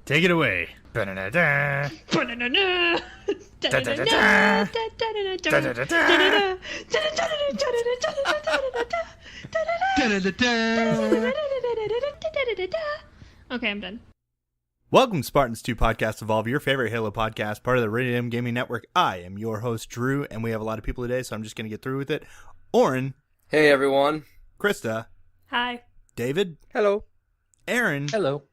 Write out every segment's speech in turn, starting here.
Take it away. Okay, I'm done. Welcome, Spartans 2 Podcast Evolve, your favorite Halo podcast, part of the Radium Gaming Network. I am your host, Drew, and we have a lot of people today, so I'm just going to get through with it. Oran. Hey, everyone. Krysta. Hi. David. Hello. Aaron. Hello.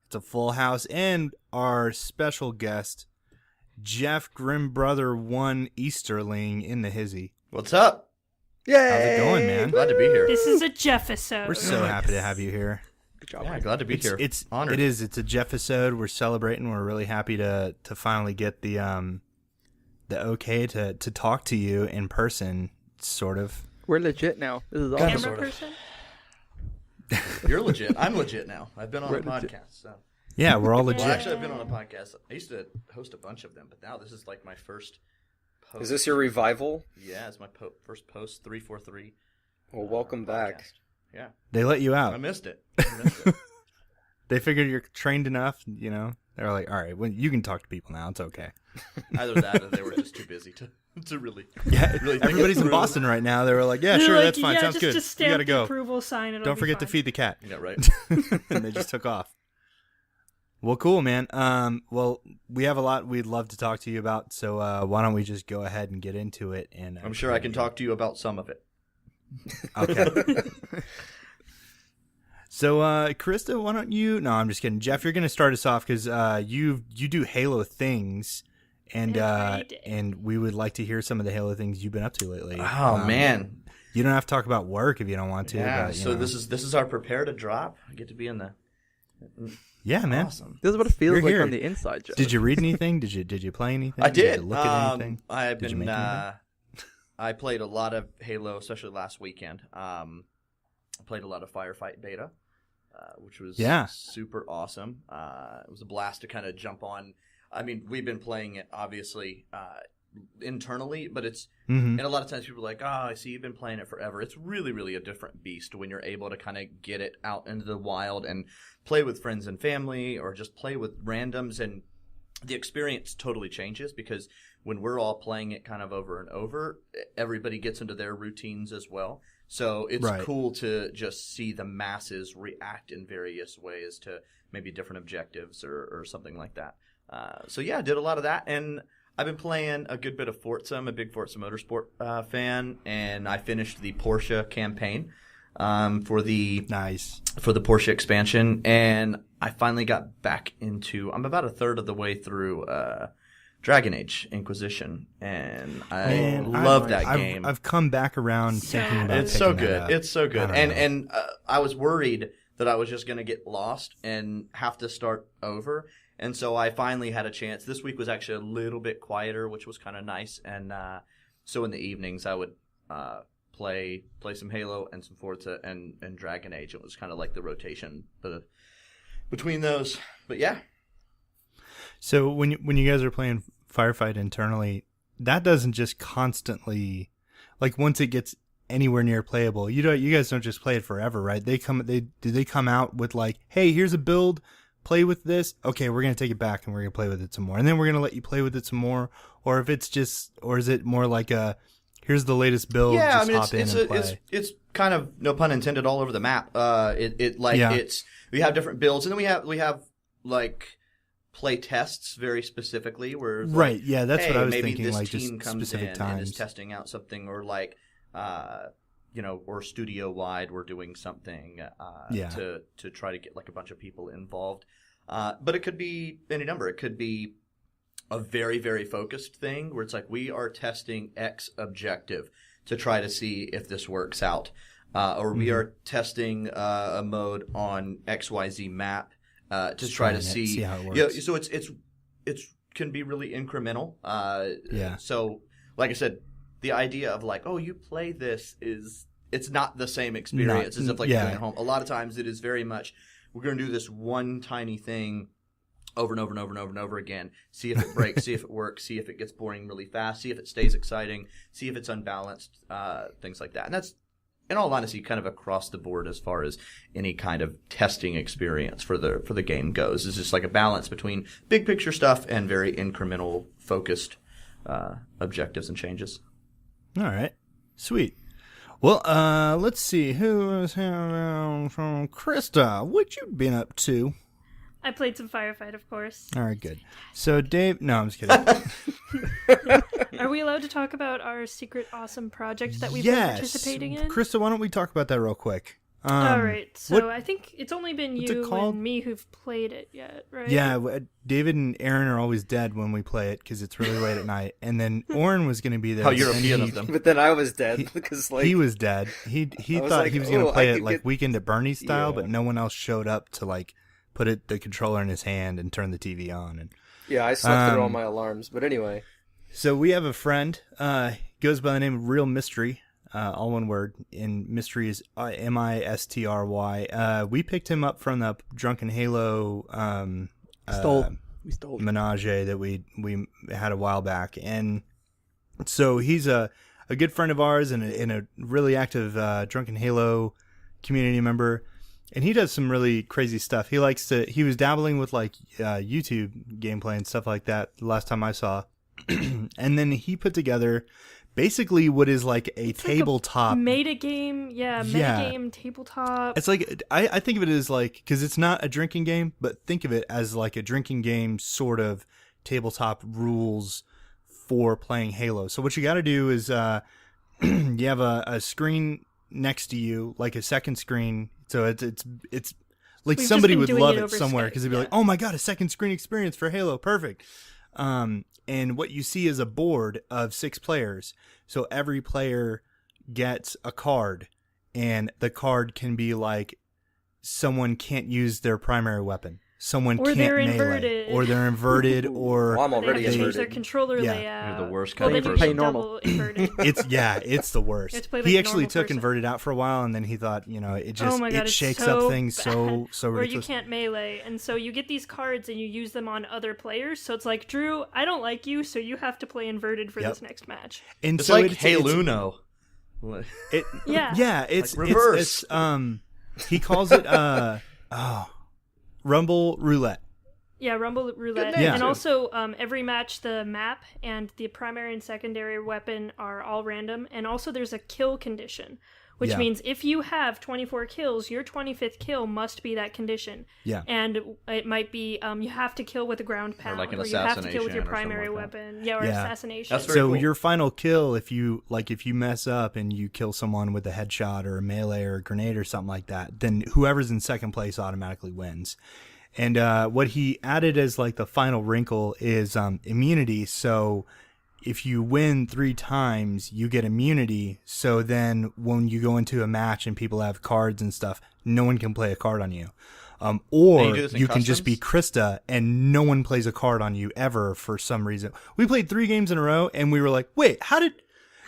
It's a full house, and our special guest, Jeff Grimbrother 1 Easterling in the hizzy. What's up? Yay! How's it going, man? Glad to be here. This is a Jeff-isode. We're so happy to have you here. Good job. Yeah, glad to be here. It's honored. It is. It's a Jeff-isode. We're celebrating. We're really happy to finally get the okay to talk to you in person, sort of. We're legit now. This is Kinda awesome. Camera sort of. person? You're legit. I'm legit now. I've been on We're a legit. podcast. So. Yeah, we're all Well, legit. actually, I've been on a podcast. I used to host a bunch of them, but now this is like my first post. Is this your revival? Yeah, it's my first post, 343. Well, welcome back. podcast. Yeah. They let you out. I missed it. I missed it. They figured you're trained enough, you know. They're like, all right, well, you can talk to people now. It's okay. Either that or they were just too busy to really. Yeah, Really think everybody's it in through. Boston right now. They were like, yeah, They're sure, like, that's fine. yeah, Sounds good. Just You stamp gotta the go. approval sign. It'll Don't be forget to fine. feed the cat. Yeah, right. And they just took off. Well, cool, man. Well, we have a lot we'd love to talk to you about, so why don't we just go ahead and get into it? And I'm sure I can talk to you about some of it. Okay. So, Krysta, why don't you? No, I'm just kidding. Jeff, you're going to start us off because you do Halo things, and Every day. and we would like to hear some of the Halo things you've been up to lately. Oh man. You don't have to talk about work if you don't want to. Yeah. but, you So know. this is our prepare to drop. I get to be in the. Yeah, man. Awesome. This is what it feels You're like here. on the inside, Joe. Did you read anything? Did you play anything? I did. you look at anything? I've Did you been. make anything? I played a lot of Halo, especially last weekend. I played a lot of Firefight Beta, which was super awesome. It was a blast to kind of jump on. I mean, we've been playing it obviously internally, but it's Mm-hmm. and a lot of times people are like, "Oh, I see you've been playing it forever." It's really, really a different beast when you're able to kind of get it out into the wild and play with friends and family, or just play with randoms, and the experience totally changes because when we're all playing it kind of over and over, everybody gets into their routines as well. So it's Right. cool to just see the masses react in various ways to maybe different objectives or something like that. So yeah, I did a lot of that, and I've been playing a good bit of Forza. I'm a big Forza Motorsport fan, and I finished the Porsche campaign for the Nice. Porsche expansion, and I finally got back into. I'm about a third of the way through Dragon Age Inquisition, and I love that game. I've come back around So thinking about It's so picking that good. up. It's so good. I don't know. And I was worried that I was just going to get lost and have to start over. And so I finally had a chance. This week was actually a little bit quieter, which was kind of nice. And so in the evenings, I would play some Halo and some Forza and Dragon Age. It was kind of like the rotation between those. But yeah. So when you guys are playing Firefight internally, that doesn't just constantly, like, once it gets anywhere near playable, you guys don't just play it forever, right? They come out with like, hey, here's a build, play with this. Okay, we're gonna take it back and we're gonna play with it some more, and then we're gonna let you play with it some more. Or if it's just, or is it more like a, here's the latest build, Yeah, just I mean, hop in and play. it's kind of, no pun intended, all over the map. We have different builds, and then we have like play tests very specifically where it's Right, like, yeah, that's hey, what I was maybe thinking, this like, team just comes specific in times. and is testing out something, or like or studio wide we're doing something to try to get like a bunch of people involved. But it could be any number. It could be a very, very focused thing where it's like we are testing X objective to try to see if this works out. Or we are testing a mode on XYZ map to try to see how it works. Yeah, so it's can be really incremental. So like I said, the idea of like, oh, you play this it's not the same experience as if like you're doing it at home. A lot of times it is very much, we're going to do this one tiny thing over and over and over and over and over again. See if it breaks, see if it works, see if it gets boring really fast, see if it stays exciting, see if it's unbalanced, things like that. And in all honesty, kind of across the board as far as any kind of testing experience for the game goes. It's just like a balance between big picture stuff and very incremental, focused objectives and changes. All right. Sweet. Well, let's see. Who is here from Krysta? What you been up to? I played some Firefight, of course. All right, good. So, Dave... No, I'm just kidding. Are we allowed to talk about our secret awesome project that we've been participating in? Krysta, why don't we talk about that real quick? All right. So I think it's only been you and me who've played it yet, right? Yeah, David and Aaron are always dead when we play it because it's really late at night. And then Oren was going to be there. How European of them. But then I was dead because he was dead. He thought he was going to play it like Weekend at Bernie's style, but no one else showed up to like put the controller in his hand and turn the TV on. And yeah, I slept through all my alarms. But anyway. So we have a friend, goes by the name of Real Mystery, all one word, and Mystery is Mistry. We picked him up from the Drunken Halo We stole menage that we had a while back. And so he's a good friend of ours and a really active Drunken Halo community member. And he does some really crazy stuff. He was dabbling with like YouTube gameplay and stuff like that the last time I saw. And then he put together basically what is like a tabletop metagame. Metagame tabletop. It's like I think of it as like, because it's not a drinking game, but think of it as like a drinking game sort of tabletop rules for playing Halo. So what you got to do is you have a screen next to you, like a second screen. So it's like somebody would love it somewhere because they'd be like, oh my god, a second screen experience for Halo, perfect. And what you see is a board of 6 players. So every player gets a card, and the card can be like someone can't use their primary weapon. Someone or can't they're melee. inverted. Or they're inverted, or I'm already they have to change inverted. their controller Yeah. layout. You're the worst Well, kind then of you person. get normal. double inverted. it's the worst. You have to play like He a actually normal took person. inverted out for a while, and then he thought, it just Oh my God, it it's shakes so up things so Or you ridiculous. can't melee, and so you get these cards and you use them on other players. So it's like, Drew, I don't like you, so you have to play inverted for Yep. this next match. And It's so like Haluno. It's Like reverse. He calls it Rumble Roulette. Yeah, Rumble Roulette. name, And too. also, every match, the map and the primary and secondary weapon are all random. And also, there's a kill condition, which Yeah. means if you have 24 kills, your 25th kill must be that condition. Yeah. And it might be you have to kill with a ground pound, like an you have to kill with your assassination or something primary like that. weapon. Yeah, or Yeah. assassination. That's very So cool. your final kill, if you mess up and you kill someone with a headshot or a melee or a grenade or something like that, then whoever's in second place automatically wins. And what he added as like the final wrinkle is immunity. So if you win 3 times, you get immunity. So then when you go into a match and people have cards and stuff, no one can play a card on you. Or And you do this in you can just be Krysta and no one plays a card on you ever for some reason. We played 3 games in a row and we were like, wait, how did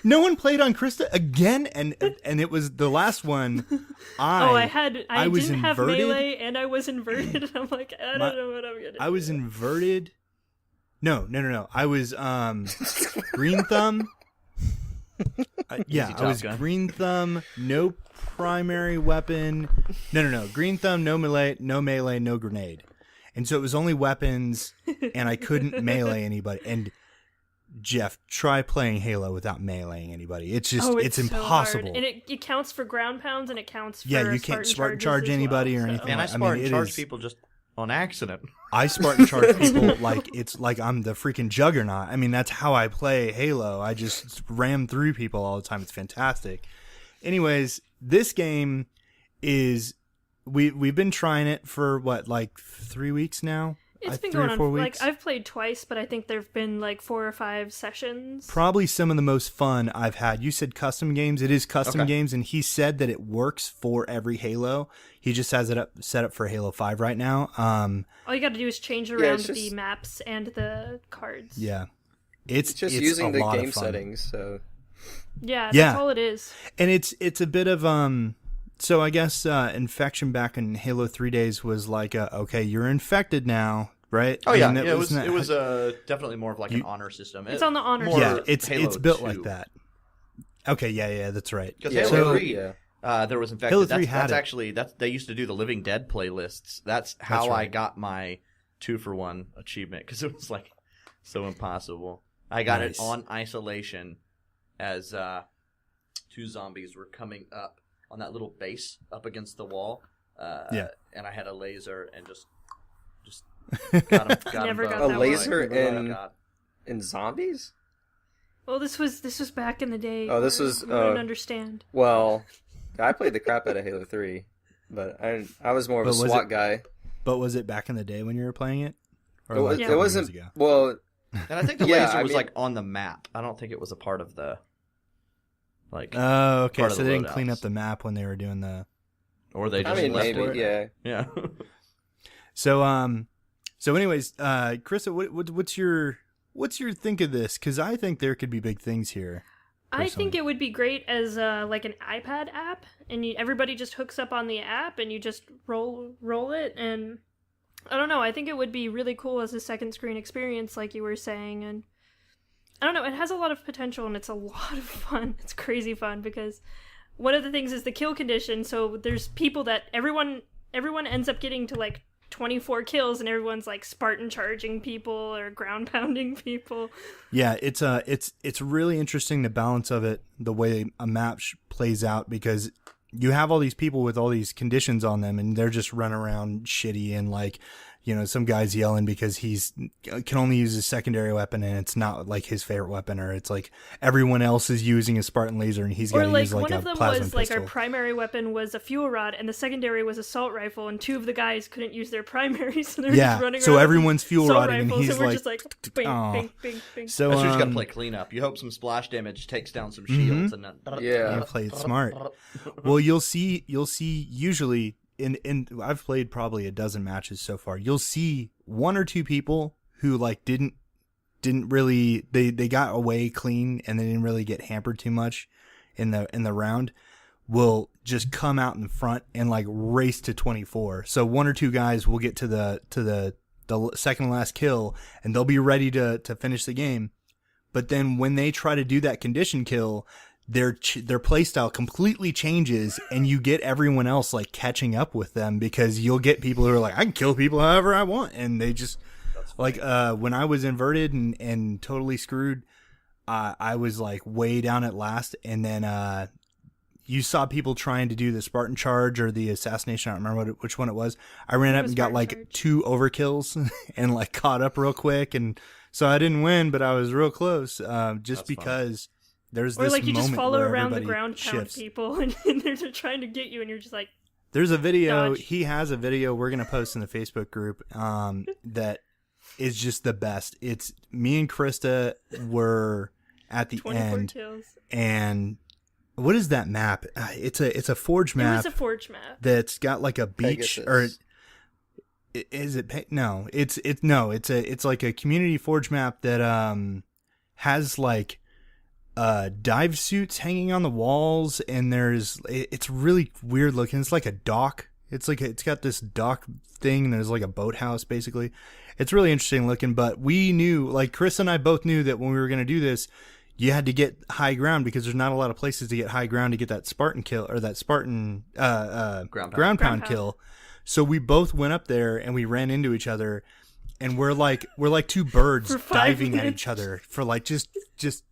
no one played on Krysta again? And it was the last one. I was didn't have inverted. melee and I was inverted. And I'm like, I don't know what I'm gonna do. I was inverted. No. I was green thumb. I was Gun. green thumb, no primary weapon. No. Green thumb, no melee, no grenade. And so it was only weapons, and I couldn't melee anybody. And Jeff, try playing Halo without meleeing anybody. It's just, it's so impossible. hard. And it counts for ground pounds and it counts for Yeah, you can't Spartan charge charges as anybody well, or so. anything. Man, I I mean, Spartan it charge is- people just on accident. I Spartan charge people like it's like I'm the freaking juggernaut. I mean, that's how I play Halo. I just ram through people all the time. It's fantastic. Anyways, this game is we've been trying it for what, like 3 weeks now? It's been 3 or going 4 on, weeks. like, I've played twice, but I think there've been, like, 4 or 5 sessions. Probably some of the most fun I've had. You said custom games. It is custom Okay. games, and he said that it works for every Halo. He just has it set up for Halo 5 right now. All you gotta do is change Yeah, around it's just- the maps and the cards. Yeah. It's just it's using a the lot of game fun. settings, so Yeah, Yeah. that's all it is. And it's a bit of so I guess infection back in Halo 3 days was like okay, you're infected now, right? Oh I yeah, mean, it was wasn't definitely more of like an honor system. It's on the honor more yeah, system. it's Halo built 2. like that. Okay, yeah, that's right. Because yeah, Halo So- 3, yeah. There was infected. Halo 3 had that's it. actually they used to do the Living Dead playlists. That's how I got my 2-for-1 achievement because it was like so impossible. I got it on isolation as 2 zombies were coming up on that little base up against the wall. And I had a laser and just got him. Never got a that laser one. in zombies. Well, this was back in the day. Oh, this was. I didn't understand. Well, I played the crap out of Halo 3, but I was more of a SWAT guy. But was it back in the day when you were playing it? Or It wasn't. Years ago? Well, and I think the laser was like on the map. I don't think it was a part of the like. Oh, okay. Part So of they the didn't clean loadouts. up the map when they were doing the. Or they just left maybe, it. yeah. So anyways, Krysta, what's your think of this? Because I think there could be big things here. I think it would be great as like an iPad app, and everybody just hooks up on the app, and you just roll it, and I don't know. I think it would be really cool as a second screen experience, like you were saying, and I don't know. It has a lot of potential, and it's a lot of fun. It's crazy fun because one of the things is the kill condition. So there's people that everyone ends up getting to like 24 kills, and everyone's like Spartan charging people or ground pounding people. Yeah, it's really interesting the balance of it, the way a map plays out, because you have all these people with all these conditions on them, and they're just running around shitty, and like, you know, some guy's yelling because he's can only use his secondary weapon, and it's not like his favorite weapon, or it's like everyone else is using a Spartan laser and he's got to use like a plasma pistol. One of them was like our primary weapon was a fuel rod, and the secondary was assault rifle, and 2 of the guys couldn't use their primary, so they were just running around. So everyone's fuel rodding, and he's and we're like, just like bing, bing, bing, bing. So that's just gotta play cleanup. You hope some splash damage takes down some shields, and then you play it smart. Well, you'll see usually. I've played probably a dozen matches so far. You'll see 1 or 2 people who like didn't really they got away clean and they didn't really get hampered too much in the round, will just come out in front and like race to 24. So 1 or 2 guys will get to the second to last kill, and they'll be ready to finish the game. But then when they try to do that condition kill, their playstyle completely changes, and you get everyone else like catching up with them, because you'll get people who are like, I can kill people however I want, and they just like when I was inverted and totally screwed, I was like way down at last, and then you saw people trying to do the Spartan charge or the assassination. I don't remember which one it was. I ran up and got like charge. 2 overkills and like caught up real quick, and so I didn't win, but I was real close, just because. There's this or like you just follow around the ground pound shifts. people, and they're trying to get you, and you're just like. There's a video. Dodge. He has a video we're gonna post in the Facebook group. That is just the best. It's me and Krysta were at the 24 end, kills. and what is that map? It's a Forge map. It was a Forge map that's got like a beach. Pegasus. Or is it? No, it's like a community Forge map that has like. Dive suits hanging on the walls, and it's really weird looking. It's like a dock. It's got this dock thing, and there's like a boathouse basically. It's really interesting looking, but we knew, like Chris and I both knew, that when we were going to do this, you had to get high ground, because there's not a lot of places to get high ground to get that Spartan kill, or that Spartan ground pound kill. So we both went up there and we ran into each other, and we're like 2 birds diving at each other for like just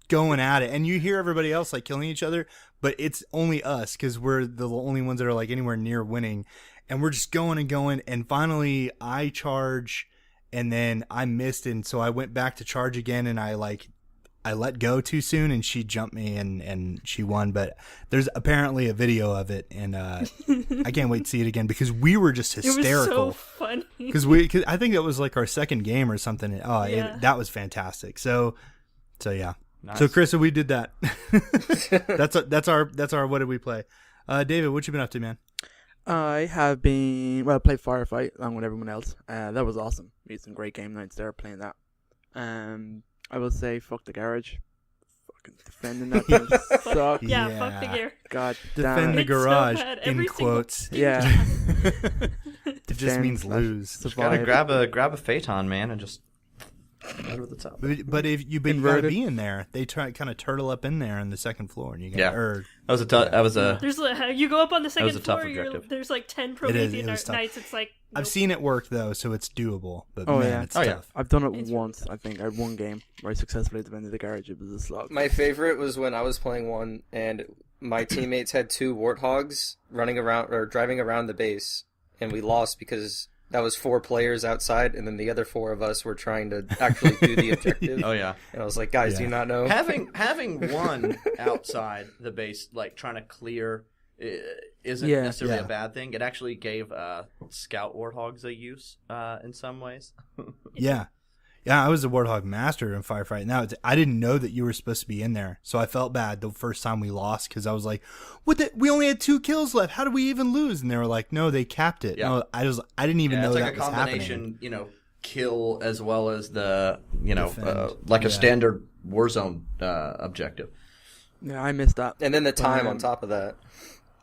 going at it, and you hear everybody else like killing each other, but it's only us because we're the only ones that are like anywhere near winning, and we're just going and going, and finally I charge, and then I missed, and so I went back to charge again, and I let go too soon, and she jumped me, and she won. But there's apparently a video of it, and I can't wait to see it again, because we were just hysterical. It was so funny. Because I think it was like our second game or something. Oh, yeah. That was fantastic. So yeah. Nice. So Chris, we did that. that's our what did we play? David, what you been up to, man? I have been I played Firefight along with everyone else. That was awesome. We had some great game nights there playing that. I will say fuck the garage. Fucking defending that thing sucked. Yeah, fuck the gear. God defend damn the it. garage so in quotes. Yeah. It just means lose. Just gotta grab a phaeton, man, and just Over the top. But if you gotta be in there, they try kind of turtle up in there on the second floor, and you get That was a There's you go up on the second was a tough floor. objective. There's like 10 It Promethean is tough. Knights. It's like I've nope. seen it work though, so it's doable. But it's yeah. tough. I've done it It's once. really I think I had one game where I successfully defended the garage. It was a slog. My favorite was when I was playing one and my teammates had 2 warthogs running around or driving around the base, and we lost because that was 4 players outside, and then the other 4 of us were trying to actually do the objective. Oh yeah. And I was like, guys, do you not know? Having one outside the base, like trying to clear, isn't necessarily a bad thing. It actually gave scout warthogs a use in some ways. Yeah. I was a warthog master in firefight. Now I didn't know that you were supposed to be in there, so I felt bad the first time we lost because I was like, "What? We only had 2 kills left. How did we even lose?" And they were like, "No, they capped it." Yeah. No, I didn't even know it's that like a was combination, happening. Kill as well as the Defend. like a standard Warzone objective. Yeah, I missed that. And then the time on top of that.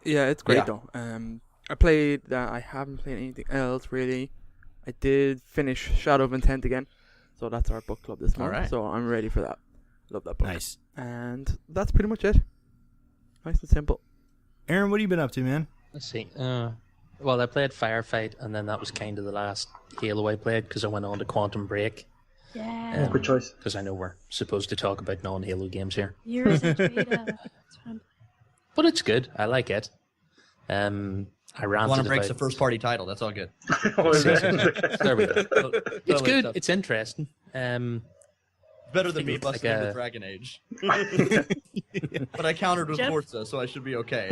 Yeah, it's great Yeah. though. I played that. I haven't played anything else really. I did finish Shadow of Intent again, so that's our book club this month. Alright. So I'm ready for that. Love that book. Nice. And that's pretty much it. Nice and simple. Aaron, what have you been up to, man? Let's see. Well, I played Firefight, and then that was kind of the last Halo I played because I went on to Quantum Break. Yeah. Good choice. Because I know we're supposed to talk about non-Halo games here. You're such a beta. That's what I'm But it's good. I like it. I ranted Quantum Break's about... a first-party title. That's all good. There we go. It's good. Stuff. It's interesting. Better than me It's busting like into a- Dragon Age. But I countered with Jeff? Forza, so I should be okay.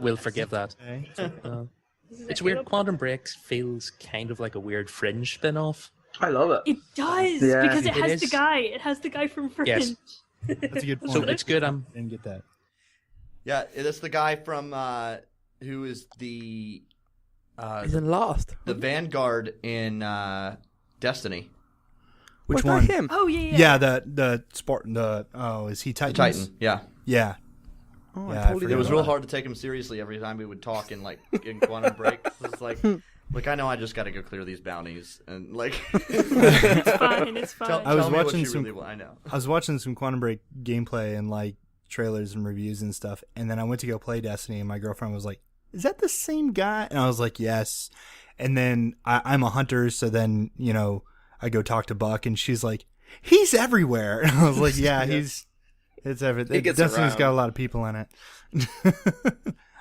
We'll forgive that. This is It's a weird. Halo Quantum Break feels kind of like a weird Fringe spin-off. I love it. It does Yeah. because it It has is. the guy. It has the guy from Fringe. Yes. That's a good point. So it's good. Didn't get that. Yeah, that's the guy from who is the He's in Lost. Vanguard in Destiny. Which Was one? that him? Oh yeah. Yeah, the Spartan. Is he The Titans? Titan. Yeah. Yeah. Oh, Yeah, I I totally forgot It was about real that. hard to take him seriously every time we would talk in Quantum Break. It's like, look, I know I just got to go clear these bounties and like. It's fine. It's fine. Tell I was me what watching you some- really want. I know. I was watching some Quantum Break gameplay and like trailers and reviews and stuff, and then I went to go play Destiny, and my girlfriend was like, "Is that the same guy?" And I was like, "Yes." And then I'm a hunter, so then I go talk to Buck, and she's like, "He's everywhere." And I was like, "Yeah, it's everything." He gets Destiny's around. got a lot of people in it.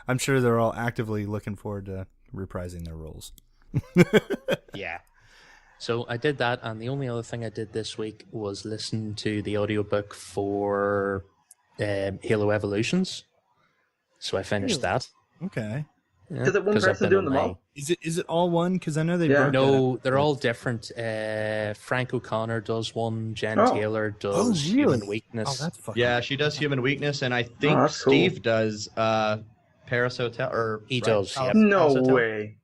I'm sure they're all actively looking forward to reprising their roles. Yeah. So I did that, and the only other thing I did this week was listen to the audiobook for Halo Evolutions. So I finished that. Okay. Yeah, Is it one 'cause I've person been doing on them my- all? Is it all one? Because I know they Yeah. broke it up. No, they're all different. Frank O'Connor does one. Jen Oh. Taylor does Oh, really? Human Weakness. Oh, that's fucking. Yeah, she does Human Weakness, and I think Oh, that's cool. Steve does Paris Hotel. Or He right? does, House- yep. No House Hotel? way.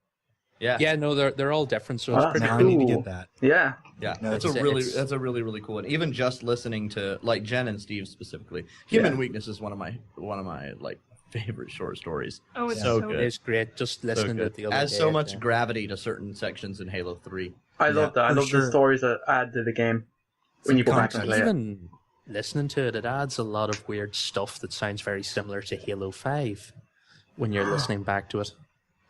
Yeah, Yeah, no, they're all different. So Oh, it's that's pretty Now I cool. need to Cool. get that. Yeah. yeah. No, That's it's- a really cool one. Even just listening to like Jen and Steve specifically, Human Yeah. Weakness is one of my like favorite short stories. Oh, it's So so good. It's great. Just So listening to good. it the other Adds day. so much yeah. gravity to certain sections in Halo 3. I love that. I for love sure. the stories that add to the game when you go back and play it. Even listening to it, it adds a lot of weird stuff that sounds very similar to Halo 5 when you're listening back to it,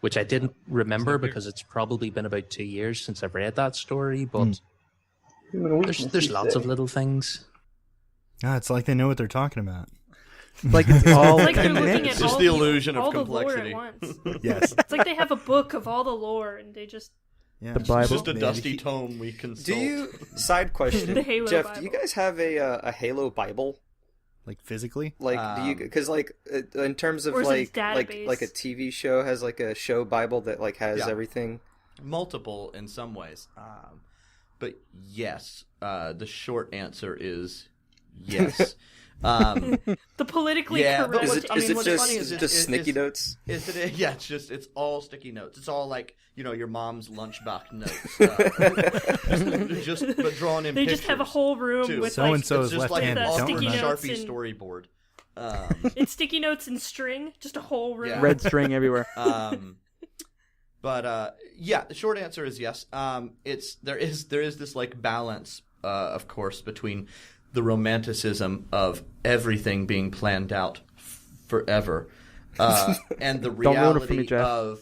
which I didn't remember because it's probably been about 2 years since I've read that story, but Human weakness, there's you lots say. of little things. Ah, it's like they know what they're talking about. Like it's all It's like they're looking connected. at Just all the illusion of all the complexity. lore at once. Yes. It's like they have a book of all the lore, and they just Yeah. The It's Bible. just a Maybe. dusty tome we consult. Do you side question, The Halo Jeff? Bible. Do you guys have a Halo Bible? Like physically? Like, do you? Because like in terms of Or is it like database? like a TV show has like a show Bible that like has Yeah. everything. multiple in some ways, but yes, the short answer is yes. the politically Yeah, but correct. what's- I Is mean, it what's just funny is it- just sticky it's- notes? Is it? Yeah, it's all sticky notes. It's all like your mom's lunchbox notes. But drawn in. They just have a pictures, whole room too. with So-and-so's It's just like left-handed. an the Don't sticky awkward remember. notes Sharpie and storyboard. it's sticky notes and string, just a whole room. Yeah. Red string everywhere. But yeah, the short answer is yes. There is this like balance, of course, between the romanticism of everything being planned out forever, and the reality of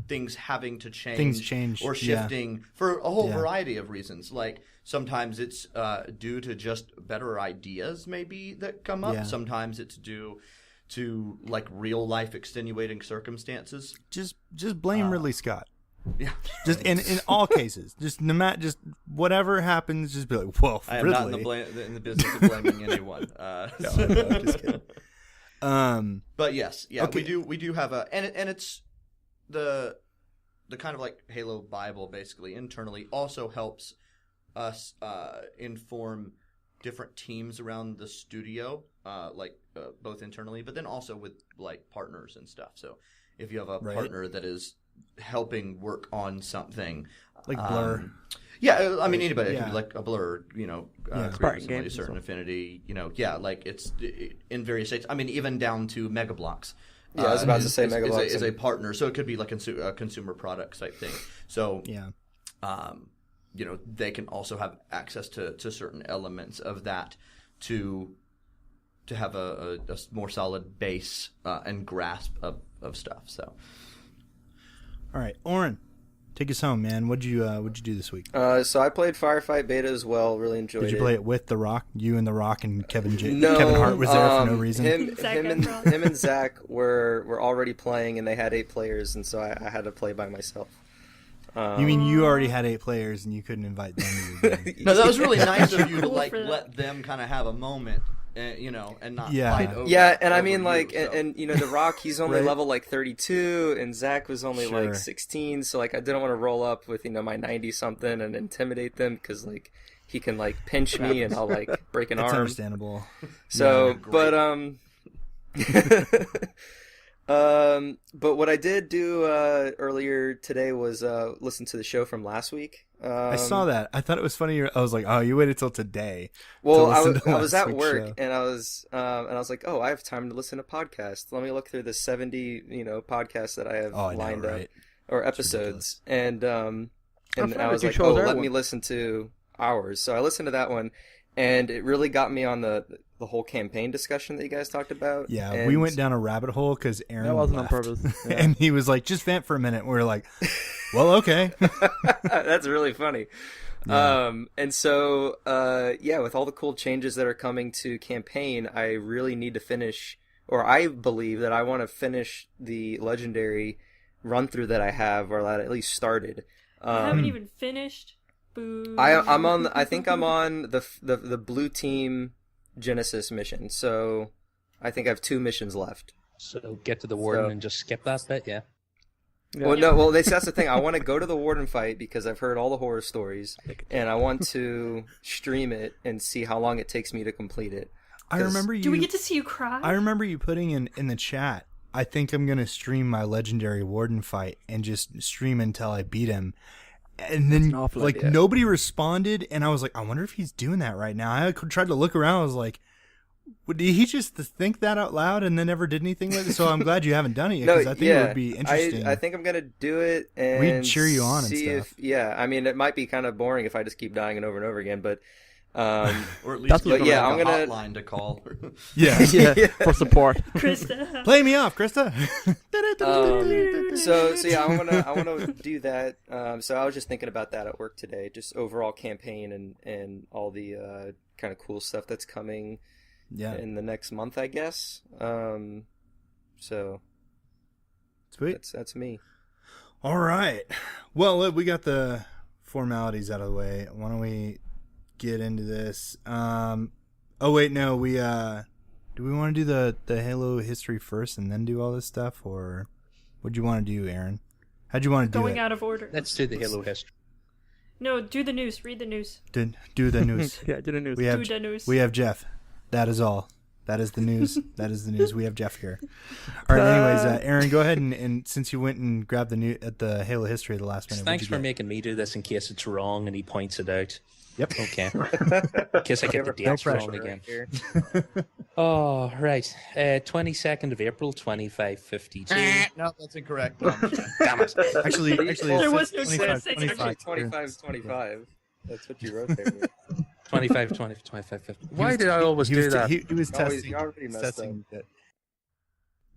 things having to change, or shifting for a whole variety of reasons. Like sometimes it's due to just better ideas maybe that come up. Sometimes it's due to like real life extenuating circumstances. Just blame Ridley Scott. Yeah. Just in all cases. Just whatever happens, just be like, whoa, I am Ridley. not in the business of blaming anyone. No, I'm just kidding. But yes, okay. we do have and it's the kind of like Halo Bible basically internally also helps us inform different teams around the studio, both internally, but then also with like partners and stuff. So if you have a partner that is helping work on something, like Blur. I mean anybody. It can be like a Blur, creating a certain affinity, like it's in various states. I mean even down to Mega Bloks. Yeah, I was about to say Mega Bloks is a partner, so it could be like a consumer product type thing. So they can also have access to certain elements of that to have a more solid base and grasp of stuff. So, all right, Oran, take us home, man. What'd you do this week? So I played Firefight Beta as well. Really enjoyed it. Did you play it with The Rock? You and The Rock and Kevin No, Kevin Hart was there for no reason. Him and Zach were already playing, and they had 8 players, and so I had to play by myself. You mean you already had 8 players and you couldn't invite them to your game? No, that was really nice of you to like let them kind of have a moment, and not fight over. Yeah, and I mean you, like, so. and The Rock, he's only level like 32, and Zach was only like 16, so like I didn't want to roll up with my 90 something and intimidate them because like he can like pinch me and I'll like break an arm. It's understandable. So, but what I did do earlier today was listen to the show from last week. I saw that. I thought it was funny. I was like, "Oh, you waited till today." Well, I was at work and I was like, "Oh, I have time to listen to podcasts. Let me look through the 70 podcasts that I have lined up or episodes." And I was like, "Oh, let me listen to ours." So I listened to that one, and it really got me on the whole campaign discussion that you guys talked about. Yeah, and we went down a rabbit hole because Aaron that wasn't left. on purpose. Yeah. And he was like, just vent for a minute. We were like, well, okay. That's really funny. Yeah. And so, with all the cool changes that are coming to campaign, I really need to finish, or I believe that I want to finish the legendary run through that I have, or that I at least started. I haven't even finished. Boo. I think I'm on the blue team Genesis mission, so I think I have 2 missions left. So get to the warden and just skip that bit, yeah. Well, that's the thing. I want to go to the warden fight because I've heard all the horror stories, and I want to stream it and see how long it takes me to complete it. I remember you. Do we get to see you cry? I remember you putting in the chat, I think I'm gonna stream my legendary warden fight and just stream until I beat him. And then nobody responded, and I was like, I wonder if he's doing that right now. I tried to look around. I was like, did he just think that out loud and then never did anything with it? So I'm glad you haven't done it yet, because I think it would be interesting. I think I'm gonna do it and we'd cheer you on see and stuff. I mean, it might be kind of boring if I just keep dying over and over again, but or at least I'm gonna hotline to call. yeah, for support. Krista, play me off, Krista. I want to do that. So I was just thinking about that at work today, just overall campaign and all the kind of cool stuff that's coming. Yeah. In the next month, I guess. So sweet. That's me. All right. Well, we got the formalities out of the way. Why don't we get into this? Oh wait, no. We do we want to do the Halo history first and then do all this stuff, or what'd you want to do, Aaron? How'd you want to do it? Going out of order. Let's do the Halo history. No, do the news. Read the news. Do the news. Yeah, do the news. Do the news. We have Jeff. That is all. That is the news. That is the news. We have Jeff here. All right. Anyways, Aaron, go ahead and since you went and grabbed the Halo history at the last minute. Thanks for making me do this in case it's wrong and he points it out. Yep. Okay. In case I get the dates wrong again. Oh, right. 22nd of April, 2552. No, that's incorrect. Damn it. Actually, There was no 25, 25. 25. That's what you wrote there. 25, 50. Why did I always do that? He was No, testing. you already messed testing it.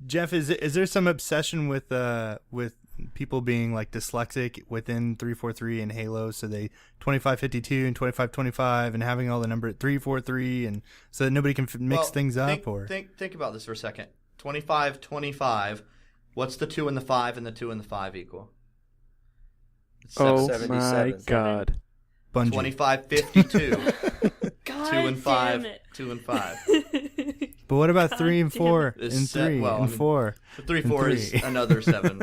Jeff, is there some obsession with people being like dyslexic within 343 and Halo? So they 2552 and 2525 and having all the number at 343, and so that nobody can mix things up. Think about this for a second. 2525. What's the 2 and the 5 and the 2 and the 5 equal? It's Oh 77. my god. Bungie. 2552. God 2 and 5. damn it. 2 and 5. But what about God 3 and damn 4 it. and 3 and 4? The 3 4 is 3. another 7.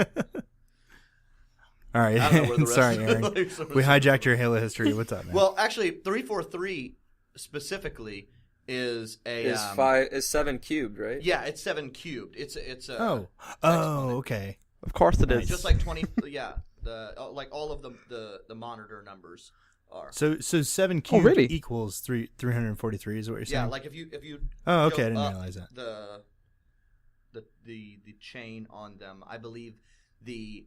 All right. I don't know where the rest Sorry, of Aaron. the We hijacked your Halo history. What's up, man? Well, actually, 343 specifically is Is 7 cubed, right? Yeah, it's 7 cubed. It's oh, exponent. okay. Of course it is. Just like 20. Yeah, like all of the monitor numbers are. So 7 cubed really? equals 343 is what you're saying? Yeah, like if you Oh, okay, I go didn't up realize that. The chain on them, I believe the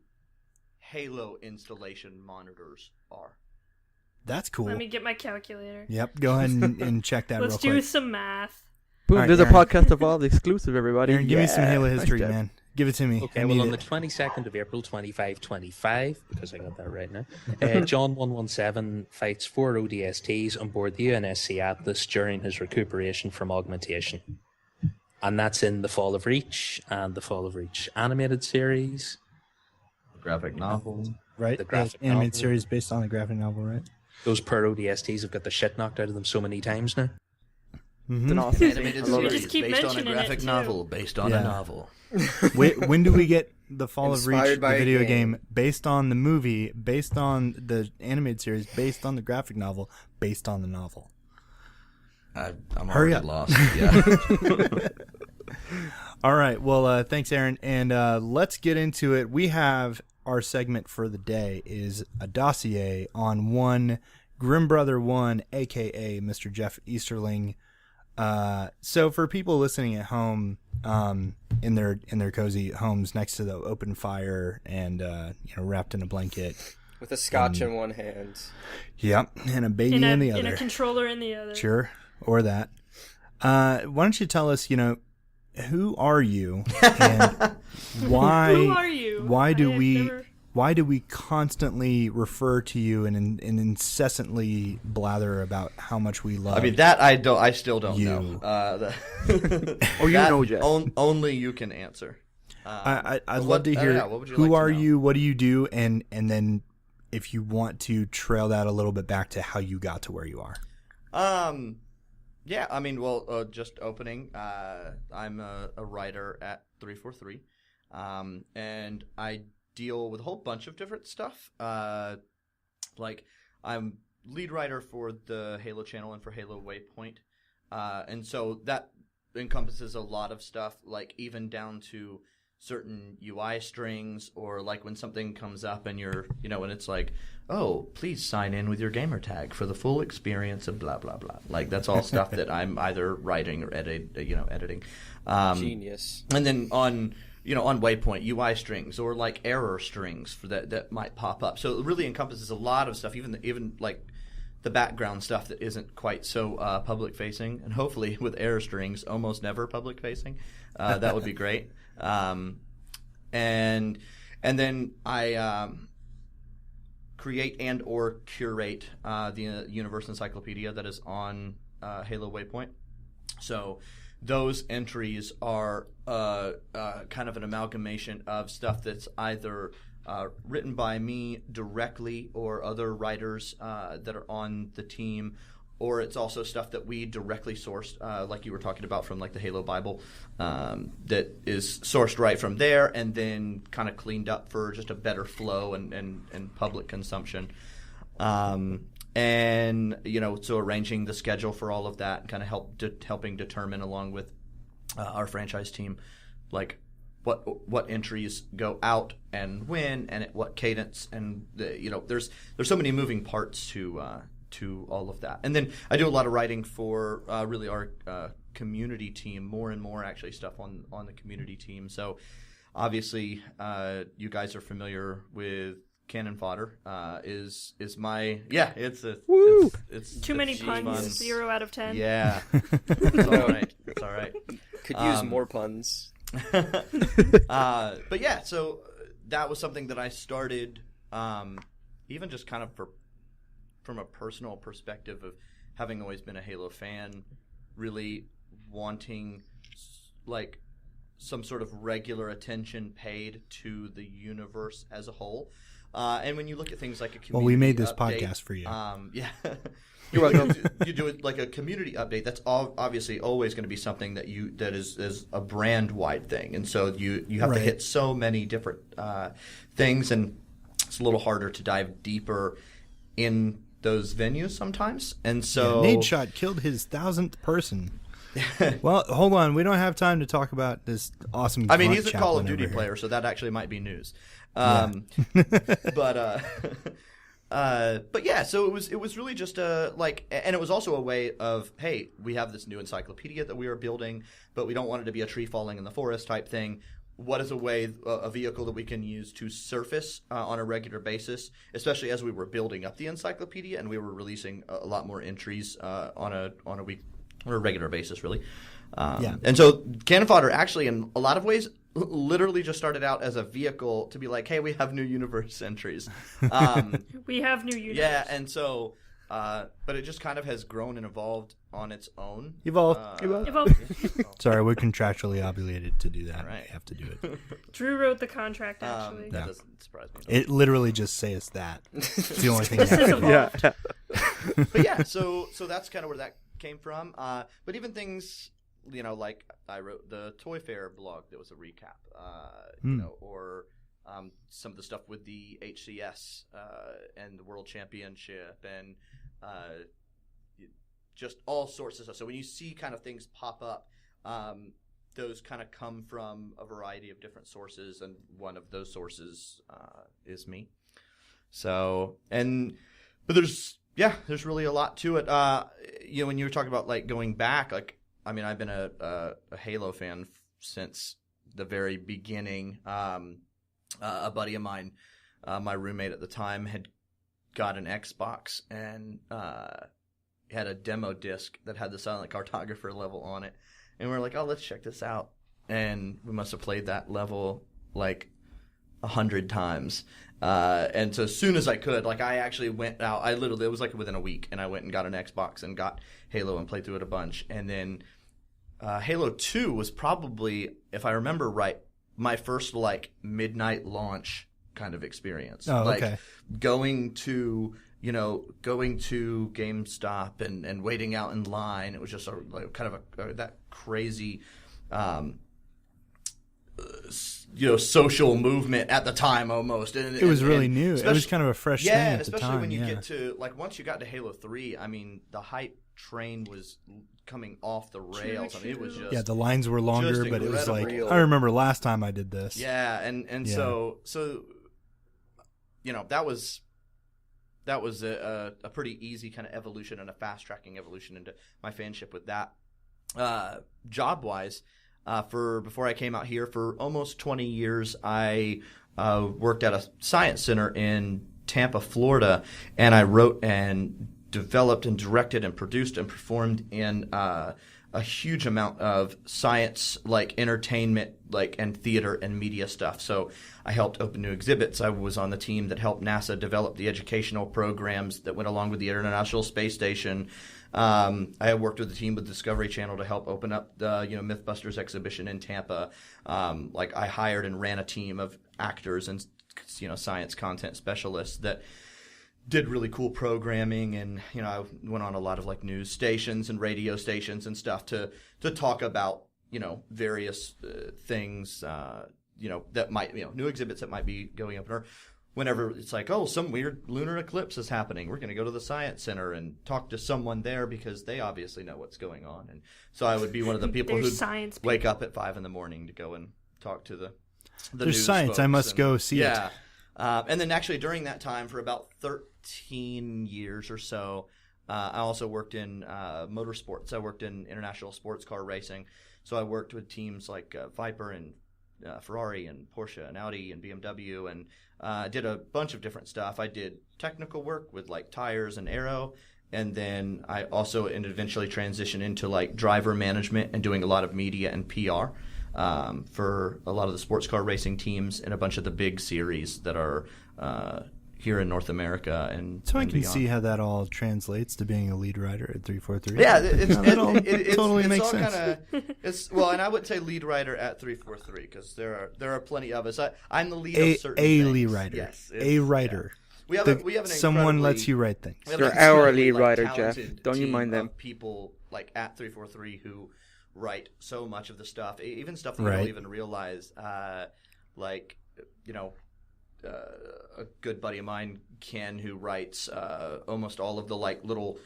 Halo installation monitors are. That's cool. Let me get my calculator. Yep, go ahead and check that Let's real do quick. some math. Boom, Alright, there's a Aaron. podcast evolved exclusive, everybody. Aaron, give me some Halo Nice history, job. man. Give it to me. Okay, I well, need on the it. 22nd of April, 2525, because I got that right now, John 117 fights 4 ODSTs on board the UNSC Atlas during his recuperation from augmentation. And that's in The Fall of Reach and The Fall of Reach animated series. Graphic novel. Right? the graphic animated novel. series based on the graphic novel, right? Those per ODSTs have got the shit knocked out of them so many times now. Mm-hmm. It's an awesome Animated thing. I love You it. series just keep based on a mentioning it, graphic too. novel based on Yeah. a novel. When do we get The Fall of Reach, Inspired the by a video game. game, based on the movie, based on the animated series, based on the graphic novel, based on the novel? I'm Hurry already up. lost. Yeah. All right. Well, thanks, Aaron. And let's get into it. We have our segment for the day is a dossier on one Grim Brother 1, a.k.a. Mr. Jeff Easterling. So for people listening at home, in their cozy homes next to the open fire and wrapped in a blanket. With a scotch in one hand. Yep, and a baby in the In other. a controller in the other. Sure, or that. Why don't you tell us, who are you and why? Who are you? Why do I have we? never- Why do we constantly refer to you and incessantly blather about how much we love? I mean that I still don't You. know. Oh, you that know, Jeff. Only you can answer. I'd what- love to I don't hear know, what would you who like to are know? you, what do you do, and then if you want to trail that a little bit back to how you got to where you are. Yeah, I mean, well, just opening. I'm a writer at 343, and I deal with a whole bunch of different stuff. Like I'm lead writer for the Halo channel and for Halo Waypoint, and so that encompasses a lot of stuff, like even down to certain UI strings, or like when something comes up and you're, and it's like, oh, please sign in with your gamer tag for the full experience of blah blah blah. Like that's all stuff that I'm either writing or editing. Genius. And then on Waypoint, UI strings or like error strings for that might pop up. So it really encompasses a lot of stuff, even like the background stuff that isn't quite so public facing, and hopefully with error strings almost never public facing. That would be great. And then I create and or curate the Universe Encyclopedia that is on Halo Waypoint. So those entries are kind of an amalgamation of stuff that's either written by me directly or other writers that are on the team, or it's also stuff that we directly sourced, like you were talking about from like the Halo Bible, that is sourced right from there and then kind of cleaned up for just a better flow and public consumption. And so arranging the schedule for all of that and kind of helping determine along with our franchise team, like what entries go out and when and at what cadence, and there's so many moving parts to to all of that. And then I do a lot of writing for really our community team, more and more actually stuff on the community team. So obviously you guys are familiar with Cannon Fodder. Is my it's too many puns. fun. 0 out of 10. Yeah, it's all right. It's all right. Could use more puns. But yeah, so that was something that I started, even just kind of from a personal perspective of having always been a Halo fan, really wanting like some sort of regular attention paid to the universe as a whole. And when you look at things like a community well, we made this update, podcast for you. Yeah. You're welcome. You do it like a community update. That's obviously always going to be something that is a brand wide thing, and so you have to hit so many different things, and it's a little harder to dive deeper in those venues sometimes. And so Nadeshot killed his 1,000th person. Well, hold on, we don't have time to talk about this awesome. I mean, he's a chaplain Call of Duty over player, here. so that actually might be news. Yeah. But yeah, so it was really just and it was also a way of, hey, we have this new encyclopedia that we are building, but we don't want it to be a tree falling in the forest type thing. What is a vehicle that we can use to surface on a regular basis, especially as we were building up the encyclopedia and we were releasing a lot more entries on a week or a regular basis, really. And so Cannon Fodder actually, in a lot of ways, literally just started out as a vehicle to be like, hey, we have new universe entries. We have new universe. Yeah, and so, but it just kind of has grown and evolved on its own. Evolve. Sorry, we're contractually obligated to do that. Right. We have to do it. Drew wrote the contract, actually. That doesn't surprise me. It literally just says that. It's the only thing. This is evolved. Yeah. But yeah, so that's kind of where that came from. But even things, like I wrote the Toy Fair blog that was a recap, or some of the stuff with the HCS and the World Championship and just all sorts of stuff. So when you see kind of things pop up, those kind of come from a variety of different sources, and one of those sources is me. So, but there's really a lot to it. When you were talking about like going back, like, I mean, I've been a Halo fan since the very beginning. A buddy of mine, my roommate at the time, had got an Xbox and had a demo disc that had the Silent Cartographer level on it. And we were like, oh, let's check this out. And we must have played that level like 100 times. And so as soon as I could, like, I actually went out. It was like within a week, and I went and got an Xbox and got Halo and played through it a bunch. And then Halo 2 was probably, if I remember right, my first like midnight launch kind of experience. Oh, like okay. going to GameStop and waiting out in line. It was just that crazy social movement at the time almost. And It was really new. It was kind of a fresh thing at the time. Especially when you get to, like, once you got to Halo 3, I mean, the hype train was coming off the rails. I mean, it was just... the lines were longer, but it was like... incredible. I remember last time I did this. Yeah, and so that was a pretty easy kind of evolution and a fast-tracking evolution into my fanship with that. Job-wise, before I came out here, for almost 20 years, I worked at a science center in Tampa, Florida, and I wrote and developed and directed and produced and performed in a huge amount of science, like entertainment, like, and theater and media stuff. So I helped open new exhibits. I was on the team that helped NASA develop the educational programs that went along with the International Space Station. I had worked with the team with Discovery Channel to help open up the Mythbusters exhibition in Tampa. Like, I hired and ran a team of actors and science content specialists that did really cool programming, and I went on a lot of like news stations and radio stations and stuff to talk about various things that might new exhibits that might be going up, or whenever it's like, oh, some weird lunar eclipse is happening, we're going to go to the science center and talk to someone there because they obviously know what's going on. And so I would be one of the people who wake up at 5 a.m. to go and talk to the There's news science. folks. I must go see it. And then actually during that time, for about 13 years or so, I also worked in motorsports. I worked in international sports car racing. So I worked with teams like Viper and Ferrari and Porsche and Audi and BMW, and did a bunch of different stuff. I did technical work with like tires and aero, and then I also eventually transitioned into like driver management and doing a lot of media and PR for a lot of the sports car racing teams and a bunch of the big series that are here in North America. And so I and can beyond. see how that all translates to being a lead writer at 343. Yeah, it totally makes all sense. It's well, and I would say lead writer at 343 because there are plenty of us. I'm the lead of certain a things. lead writer. Yes, a writer. Yeah. We have an someone incredibly- lets you write things. we have You're an our incredibly, lead writer, Jeff. talented Don't you team mind them. of people like at 343 who write so much of the stuff, even stuff that you Right. don't even realize. Like, you know, a good buddy of mine, Ken, who writes almost all of the like little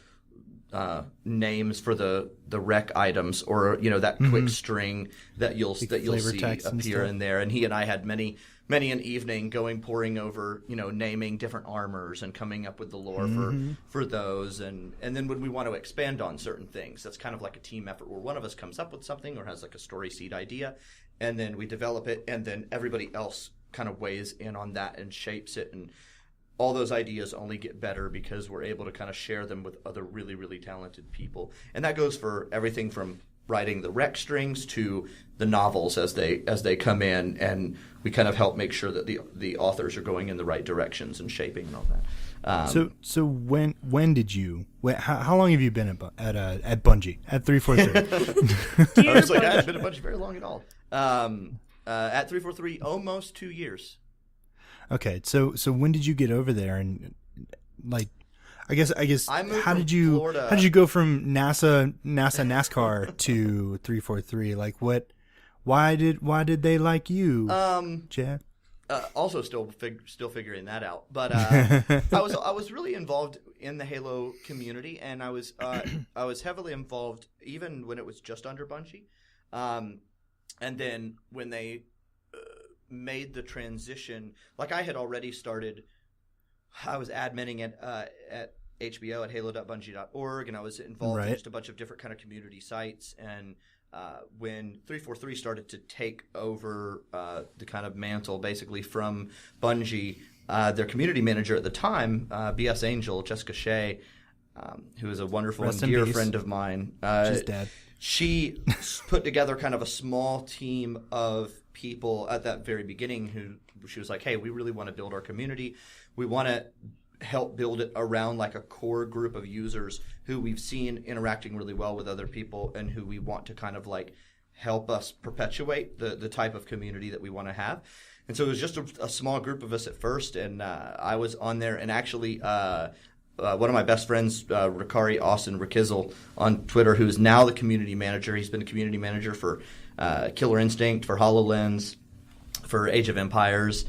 names for the rec items, or you know that quick string that you'll flavor see text and appear stuff. in there. And he and I had many an evening poring over, you know, naming different armors and coming up with the lore for those. And then when we want to expand on certain things, that's kind of like a team effort where one of us comes up with something or has like a story seed idea, and then we develop it, and then everybody else kind of weighs in on that and shapes it. And all those ideas only get better because we're able to kind of share them with other really, really talented people. And that goes for everything from writing the rec strings to the novels as they come in, and we kind of help make sure that the authors are going in the right directions and shaping and all that. So when did you? How long have you been at Bungie at 343? I was like, I haven't been at Bungie very long at all. At 343, almost 2 years. Okay, so when did you get over there? And like, I guess I moved how from did you Florida. how did you go from NASA NASCAR to 343? Like what? Why did they like you, Jeff? Also, still figuring that out. But I was really involved in the Halo community, and I was heavily involved even when it was just under Bungie, and then when they made the transition, like I had already started. I was adminning at HBO at halo.bungie.org, and I was involved in just a bunch of different kind of community sites. And when 343 started to take over the kind of mantle, basically from Bungie, their community manager at the time, BS Angel, Jessica Shea, who is a wonderful Rest and in dear peace. friend of mine. She's dead. She put together kind of a small team of people at that very beginning who she was like, hey, we really want to build our community. We want to help build it around like a core group of users who we've seen interacting really well with other people and who we want to kind of like help us perpetuate the type of community that we want to have. And so it was just a small group of us at first, and I was on there, and actually one of my best friends, Ricari Austin Rikizel on Twitter, who's now the community manager. He's been the community manager for Killer Instinct, for HoloLens, for Age of Empires.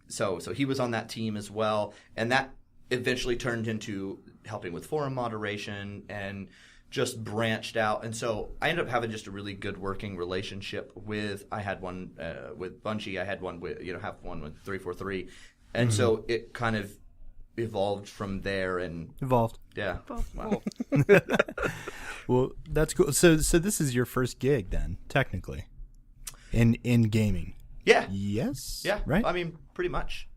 So he was on that team as well, and that eventually turned into helping with forum moderation and just branched out. And so I ended up having just a really good working relationship with. I had one with Bungie. I had one with have one with 343, and so it kind of evolved from there. And Evolved. yeah, Wow. Well, that's cool. So this is your first gig then, technically, in gaming. yeah, Yes. yeah. Right. I mean, pretty much.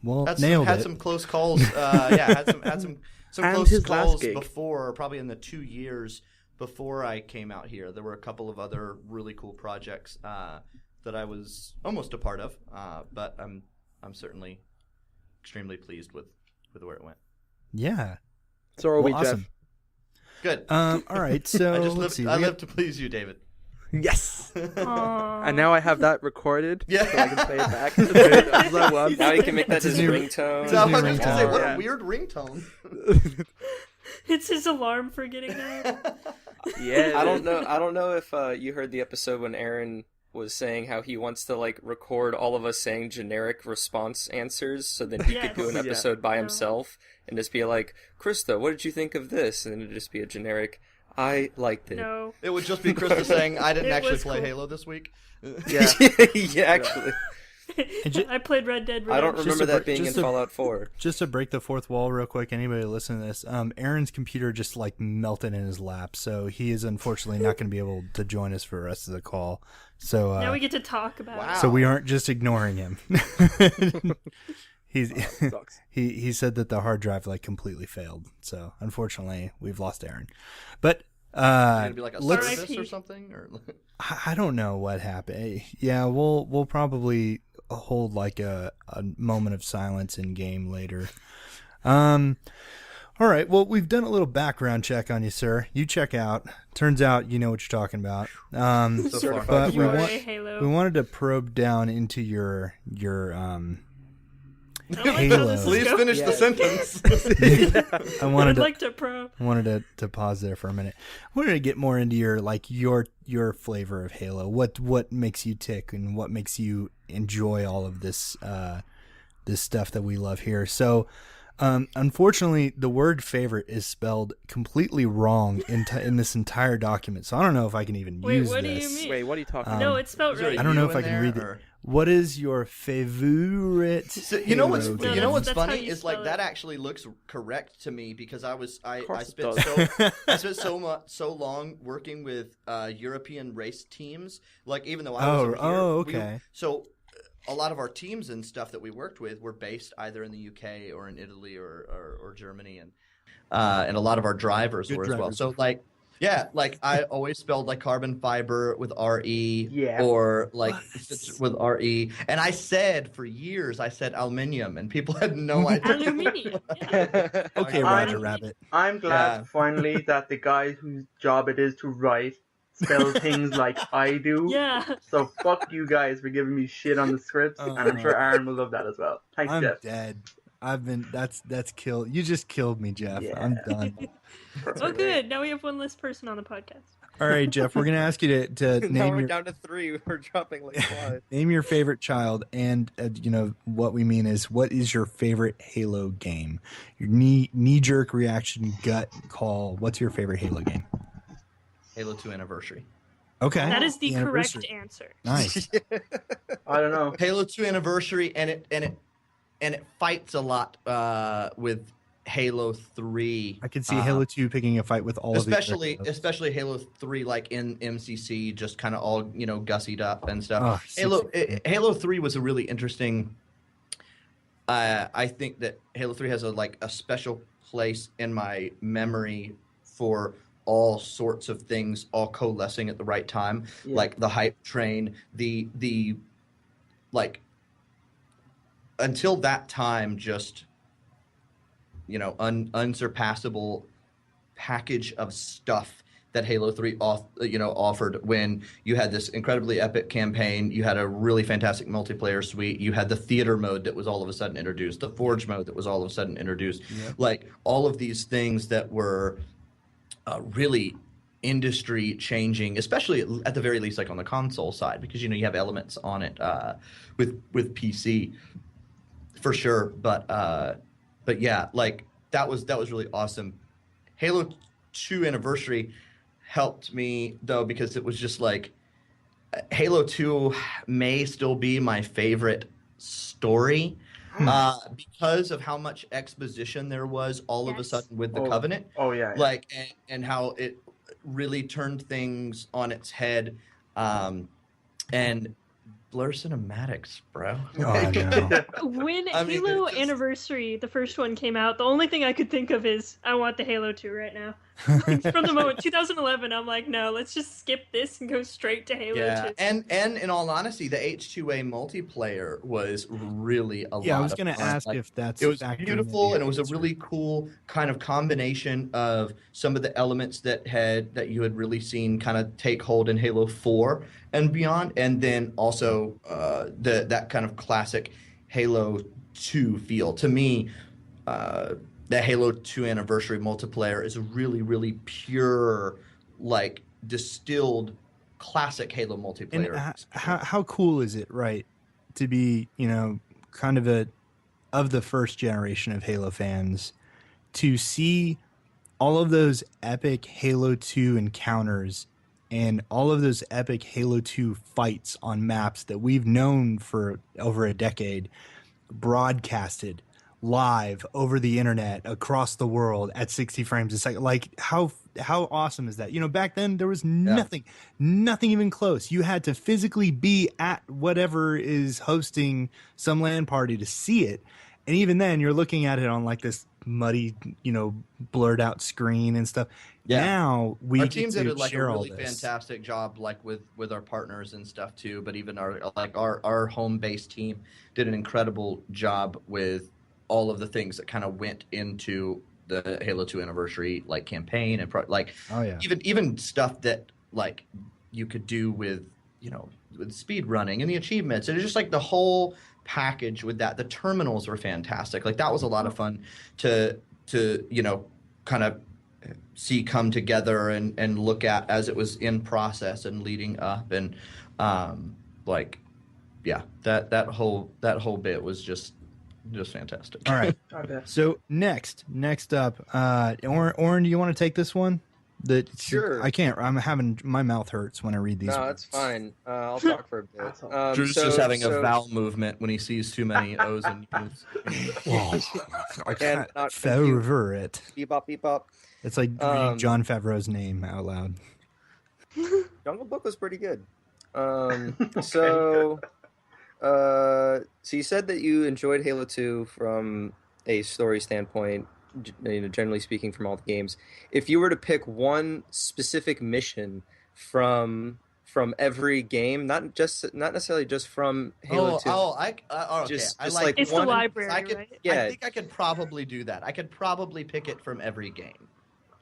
Well, Had nailed it. some close calls. Had some And close his last calls gig. before, probably in the 2 years before I came out here. There were a couple of other really cool projects that I was almost a part of, but I'm certainly extremely pleased with where it went. Yeah. So are we, Well, awesome. Jeff? Good. All right. So I just let's see. I We live got- to please you, David. Yes. Aw. And now I have that recorded, Yeah. so I can play it back. As I want. Now you can make that That's his his new- ringtone. So I was new just gonna say, ringtone. what Yeah. a weird ringtone. It's his alarm for getting that. Yeah. I don't know if you heard the episode when Aaron was saying how he wants to like record all of us saying generic response answers, so then he could do an Yes. Yeah. episode by No. himself and just be like, Krysta, what did you think of this? And then it'd just be a generic, I liked it. No. It would just be Krista saying, I didn't It actually was play cool. Halo this week. Yeah. Yeah, actually. I played Red Dead Redemption. I don't remember that being in just to- Fallout 4. Just to break the fourth wall real quick, anybody listen to this, Aaron's computer just like melted in his lap, so he is unfortunately not going to be able to join us for the rest of the call. So Now we get to talk about Wow. it. so we aren't just ignoring him. He's Sucks. he said that the hard drive like completely failed. So unfortunately, we've lost Aaron. But Gonna be like a let's. service or something, or I don't know what happened. Yeah, we'll probably hold like a moment of silence in game later. All right. Well, we've done a little background check on you, sir. You check out. Turns out you know what you're talking about. so far. But we Enjoy want Halo. we wanted to probe down into your I don't like how Halo. this is Please going. finish the sentence. I wanted I'd to like to probe. wanted to pause there for a minute. I wanted to get more into your flavor of Halo. What makes you tick and what makes you enjoy all of this this stuff that we love here. So unfortunately, the word favorite is spelled completely wrong in this entire document. So I don't know if I can even Wait, use what do this. you mean? Wait, what are you talking about? No, it's spelled Is there a right. I don't know U if I in can there, read it. or- What is your favorite? So, you know what's Halo you know game? what's That's how funny you is like spell that it. actually looks correct to me because I course it spent does. I spent so long working with European race teams. Like even though I was over here, okay. so a lot of our teams and stuff that we worked with were based either in the UK or in Italy or Germany, and a lot of our drivers Good were as well. drivers. So like. Yeah, like I always spelled like carbon fiber with RE Yeah. or like with RE. And I said for years, I said aluminium and people had no idea. Aluminium. Yeah. Okay, I'm- Roger Rabbit. I'm glad Yeah. finally that the guy whose job it is to write spell things like I do. Yeah. So fuck you guys for giving me shit on the scripts, and I'm sure Aaron will love that as well. Thanks, I'm Jeff. dead. That's killed. You just killed me, Jeff. Yeah. I'm done. Oh, good. Now we have one less person on the podcast. All right, Jeff, we're gonna ask you to Now name we're your down to 3. We're dropping like 5. name your favorite child, and what we mean is what is your favorite Halo game? Your knee jerk reaction, gut call. What's your favorite Halo game? Halo 2 Anniversary. Okay, That is the correct Anniversary. answer. Nice. I don't know. Halo 2 Anniversary, and it fights a lot with Halo 3. I can see Halo 2 picking a fight with all of the especially Halo 3, like in MCC, just kind of all gussied up and stuff. Oh, Halo 3 was a really interesting. I think that Halo 3 has a special place in my memory for all sorts of things all coalescing at the right time, Yeah. like the hype train, the like until that time, just unsurpassable package of stuff that Halo 3 offered. When you had this incredibly epic campaign, you had a really fantastic multiplayer suite, you had the theater mode that was all of a sudden introduced, the Forge mode that was all of a sudden introduced, like all of these things that were really industry changing, especially at the very least like on the console side, because you have elements on it with PC for sure, but yeah, like that was really awesome. Halo 2 Anniversary helped me though, because it was just like Halo 2 may still be my favorite story because of how much exposition there was all of a Yes. sudden with the Oh. Covenant. Oh yeah. Like and how it really turned things on its head, and blur cinematics, bro. Oh, I know. When I mean, Halo it's just- Anniversary, the first one came out, the only thing I could think of is I want the Halo 2 right now. From the moment 2011, I'm like, no, let's just skip this and go straight to Halo 2. and in all honesty, the H2A multiplayer was really a lot. Yeah, I was of gonna fun. ask Like, if that's it was factoring beautiful, into and it was a your really cool kind of combination of some of the elements that you had really seen kind of take hold in Halo 4 and beyond, and then also that kind of classic Halo 2 feel. To me, the Halo 2 Anniversary multiplayer is a really, really pure, like distilled classic Halo And multiplayer. how cool is it, right, to be, kind of of the first generation of Halo fans, to see all of those epic Halo 2 encounters and all of those epic Halo 2 fights on maps that we've known for over a decade broadcasted live over the internet across the world at 60 frames a second. Like how awesome is that? You know, back then there was nothing even close. You had to physically be at whatever is hosting some LAN party to see it. And even then you're looking at it on like this muddy, you know, blurred out screen and stuff. Yeah. Now our team did like a really fantastic job, like with our partners and stuff too. But even our home base team did an incredible job with all of the things that kind of went into the Halo 2 anniversary like campaign and even stuff that like you could do with, you know, with speed running and the achievements, and it's just like the whole package with that. The terminals were fantastic. Like that was a lot of fun to you know, kind of see come together and look at as it was in process and leading up, and like that whole bit was just fantastic. All right. So next up, Oran, do you want to take this one? Sure. I can't. I'm having my mouth hurts when I read these. No, words. it's fine. I'll talk for a bit. Drew's just having a vowel movement when he sees too many O's and U's. I can't favor it. Beep bop, beep bop. It's like reading Jon Favreau's name out loud. Jungle Book was pretty good. Okay. So you said that you enjoyed Halo 2 from a story standpoint, you know, generally speaking, from all the games. If you were to pick one specific mission from every game, not necessarily just from Halo 2. Okay. Just I like it's one, the library, right? Yeah. I think I could probably do that. I could probably pick it from every game,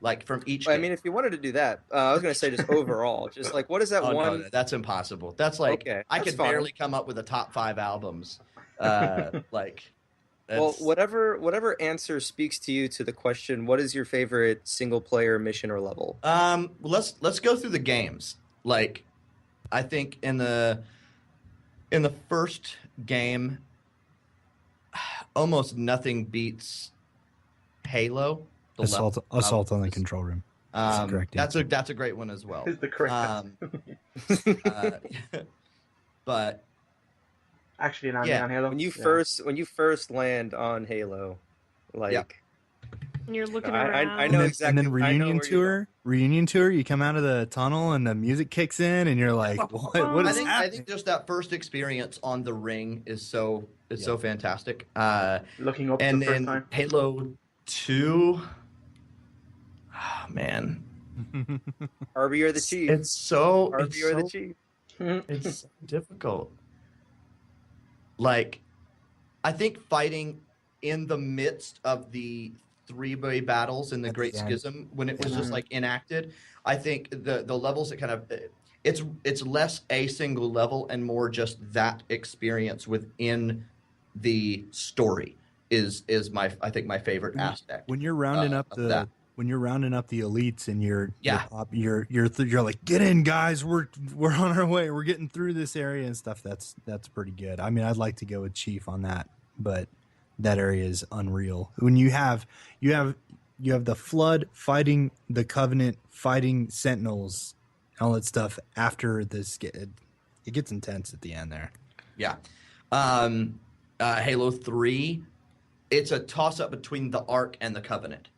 like from each game. I mean, if you wanted to do that, I was going to say just overall, just like what is that one? No, that's impossible. That's like Okay, I that's could fine. barely come up with the top 5 albums. Like. Well, whatever answer speaks to you to the question, what is your favorite single player mission or level? Let's go through the games. Like, I think in the first game, almost nothing beats Halo. Assault on the control room. That's a great one as well. Is the correct but actually on Halo. When you first land on Halo, like And you're looking around. I know exactly. And then reunion tour, you come out of the tunnel and the music kicks in, and you're like, "What is happening?" I think just that first experience on the ring is so fantastic. Looking up and the first then time. Halo 2, oh, man, Harvey or the Chief. it's so the Chief. it's so difficult. Like, I think fighting in the midst of the three-way battles in the Great Schism, when it was just like enacted, I think the levels that kind of it's less a single level and more just that experience within the story is my favorite aspect. When you're rounding up the elites and you're like, get in, guys, we're on our way, we're getting through this area and stuff. That's pretty good. I mean, I'd like to go with Chief on that, but that area is unreal. When you have the Flood fighting the Covenant, fighting Sentinels, all that stuff. After this, it gets intense at the end there. Yeah. Halo 3, it's a toss-up between the Ark and the Covenant.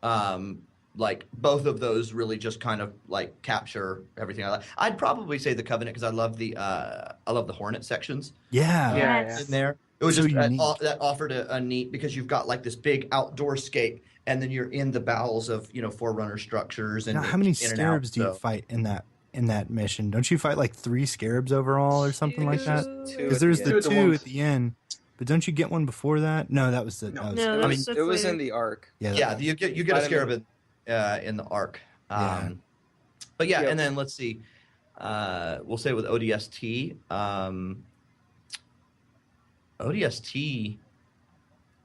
Like, both of those really just kind of, like, capture everything I like. I'd probably say the Covenant because I love the Hornet sections. Yeah. In there. It was So just unique. that offered a neat, because you've got, like, this big outdoor scape, and then you're in the bowels of, Forerunner structures. And Now, how many in and out, scarabs do you fight in that mission? Don't you fight like 3 scarabs overall or something like that? Because there's the 2 at the end, but don't you get one before that? No, that was the. No, It was in the Ark. Yeah, you get a scarab in the Ark. But yeah, and then let's see. We'll say with ODST. ODST,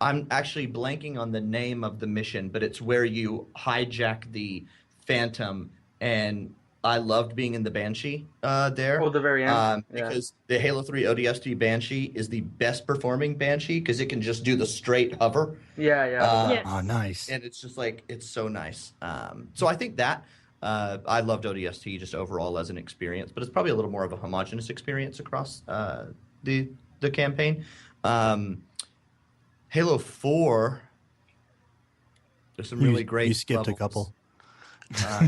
I'm actually blanking on the name of the mission, but it's where you hijack the Phantom, and I loved being in the Banshee there. Oh, the very end. Because the Halo 3 ODST Banshee is the best performing Banshee because it can just do the straight hover. Yeah. Oh, nice. And it's just like, it's so nice. So I think that. I loved ODST just overall as an experience, but it's probably a little more of a homogenous experience across the campaign. Halo 4, there's some really great. You skipped levels, a couple.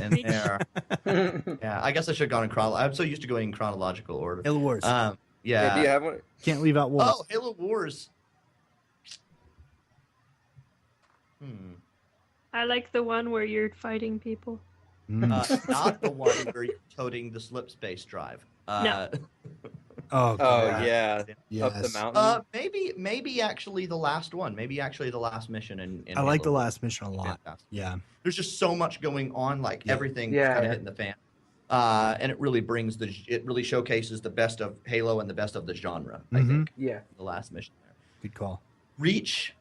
in there. Yeah, I guess I should have gone in chronological. I'm so used to going in chronological order. Halo Wars. Yeah. Yeah, do you have one? Can't leave out Wars. Oh, Halo Wars. I like the one where you're fighting people. Not the one where you're toting the slip space drive. No. Oh, God. Yeah. Yes. Up the mountain. Maybe actually the last one. Maybe actually the last mission in I like the Halo. last mission a lot. Fantastic. Yeah. There's just so much going on, like everything Yeah. kind of hitting the fan. And it really really showcases the best of Halo and the best of the genre, I think. Yeah. The last mission there. Good call. Reach.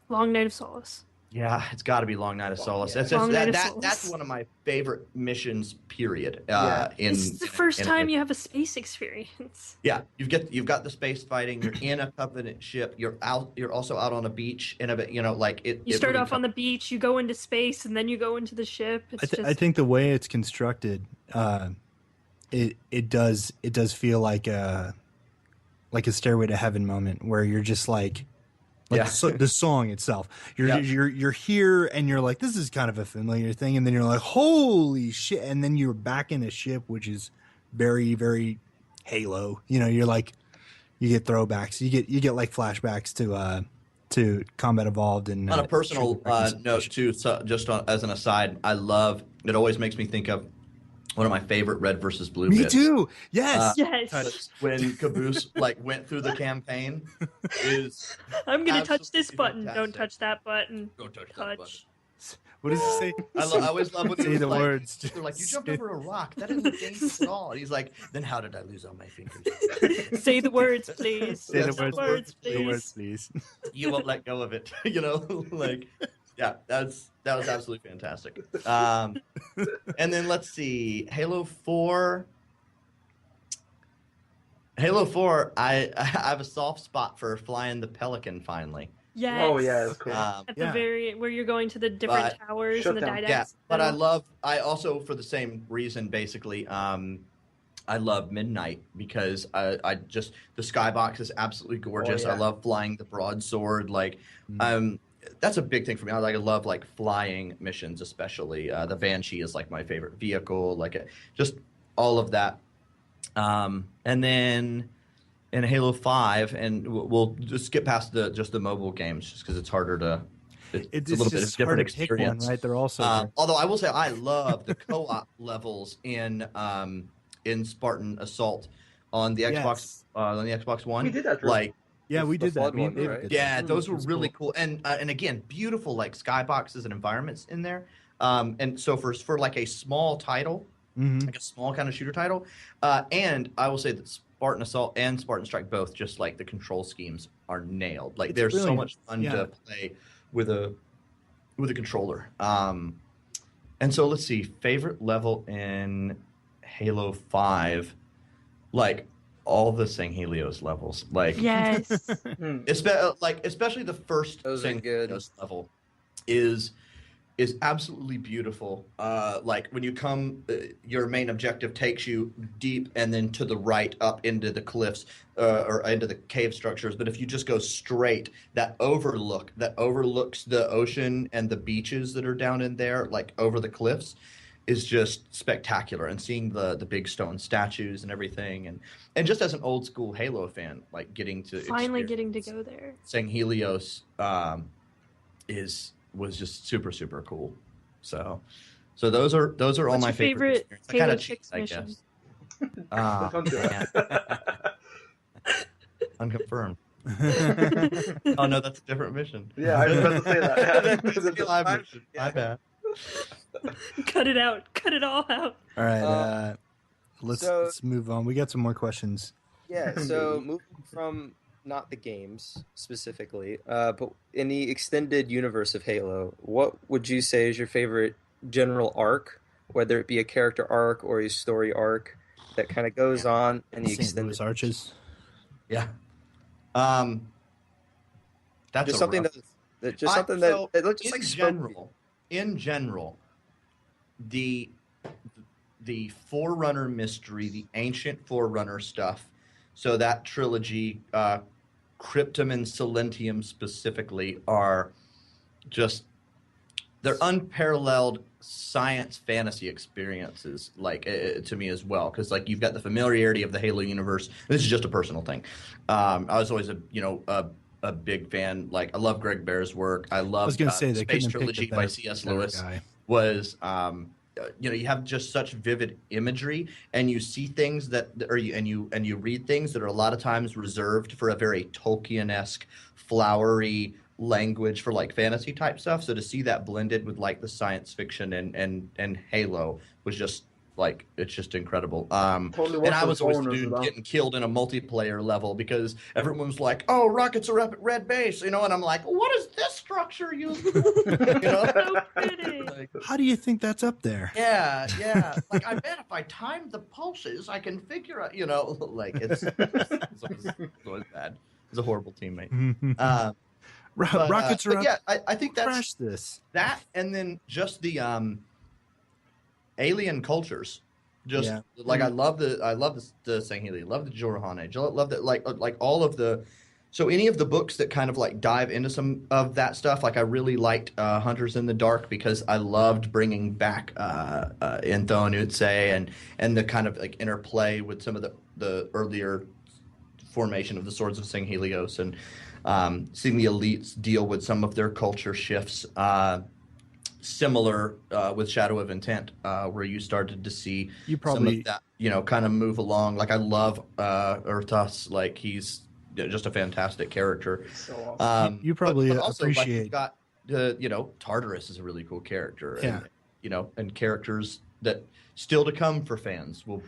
Long Night of Solace. Yeah, it's got to be Long Night of Solace. Yeah. That's Long Night of that's Solace. one of my favorite missions. Period. Yeah. It's the first time you have a space experience. Yeah, you've got the space fighting. You're in a Covenant ship. You're also out on a beach in a bit. You know, like it. You start off on the beach, you go into space, and then you go into the ship. It's I think the way it's constructed, it does feel like a Stairway to Heaven moment where you're just like the song itself. You're here and you're like, this is kind of a familiar thing, and then you're like, holy shit, and then you're back in a ship, which is very, very Halo. You know, you're like, you get throwbacks, you get like flashbacks to Combat Evolved. And on a personal note too, so as an aside, it always makes me think of one of my favorite Red versus Blue Me bits. too. Yes. yes. When Caboose went through the campaign is I'm gonna touch this absolutely button. fantastic. Don't touch that button. Don't touch that button. What does it say? I always love when Say he's the like, words. they're like, you jumped over a rock. That isn't dangerous at all. And he's like, then how did I lose all my fingers? Say the words, please. Say the That's words, please. The words, please. You won't let go of it. You know, like, yeah, that was absolutely fantastic. And then let's see, Halo 4. I have a soft spot for flying the Pelican finally. Yes. Oh yeah, that's cool. At the Yeah. very where you're going to the different towers and the Shutdown. Didax. Yeah, but I also, for the same reason, basically, I love Midnight because I just, the skybox is absolutely gorgeous. Oh, yeah. I love flying the broadsword. Like, that's a big thing for me. I love like flying missions, especially. The Banshee is like my favorite vehicle, just all of that. And then in Halo 5, and we'll just skip past the mobile games just because it's harder to. It's a little bit of a different experience, right? They're also although I will say I love the co-op levels in Spartan Assault on the Xbox Xbox One. We did that, Drew. Like, yeah, we the did that. flood Me one, and David right? did yeah, that. those were That's really cool. cool, and again, beautiful like skyboxes and environments in there. And so for like a small title, like a small kind of shooter title, and I will say that Spartan Assault and Spartan Strike both, just like the control schemes are nailed. Like, they're so much fun to play with a controller. And so let's see, favorite level in Halo 5, like all the Sanghelios levels, like Yes. especially the first Those are good. Sanghelios level is absolutely beautiful. Like when you come, your main objective takes you deep and then to the right up into the cliffs or into the cave structures. But if you just go straight, that overlooks the ocean and the beaches that are down in there, like over the cliffs, is just spectacular. And seeing the big stone statues and everything, and just as an old school Halo fan, like getting to Finally getting to go there. Sanghelios was just super, super cool. So those are all What's my your favorite experience. I Halo kinda 6 cheat, I mission? guess. Don't do that. Unconfirmed. Oh no, that's a different mission. Yeah, I was about to say that. It's a live mission. My bad. Cut it out. Cut it all out. All right, let's so- move on. We got some more questions. Yeah, so moving from not the games specifically, but in the extended universe of Halo, what would you say is your favorite general arc, whether it be a character arc or a story arc that kind of goes on in the St. extended Louis Arches. Yeah. That's just a something rough- that just I- something so, that looks just in like general, in general, the Forerunner mystery, the ancient Forerunner stuff, so that trilogy, Cryptum and Silentium specifically, are just, they're unparalleled science fantasy experiences, like to me as well, because like you've got the familiarity of the Halo universe. This is just a personal thing. I was always a big fan. Like I love Greg Bear's work. I love Space Trilogy by C.S. Lewis. Was you have just such vivid imagery, and you see things and you read things that are a lot of times reserved for a very Tolkien-esque, flowery language for like fantasy type stuff. So to see that blended with like the science fiction and Halo was just like, it's just incredible. Totally. And I was always the dude getting killed in a multiplayer level because everyone was like, "Oh, rockets are up at red base," and I'm like, "What is this structure used for?" So pretty. Like, How do you think that's up there? yeah. Like, I bet if I time the pulses, I can figure out. Like it's always bad. It's a horrible teammate. Rockets are up. Yeah, I think that's Crash this. that, and then just the alien cultures. Just like I love the Sangheili, love the Jorahane, love that like all of the. So any of the books that kind of like dive into some of that stuff, like I really liked Hunters in the Dark because I loved bringing back Intho and Utse and the kind of like interplay with some of the earlier formation of the Swords of Sanghelios and seeing the elites deal with some of their culture shifts. Similar with Shadow of Intent, where you started to see some of that, kind of move along. Like I love Urthas, like he's just a fantastic character. So awesome. You probably but also, appreciate. Like, you've got Tartarus is a really cool character, Yeah. and characters that still to come for fans will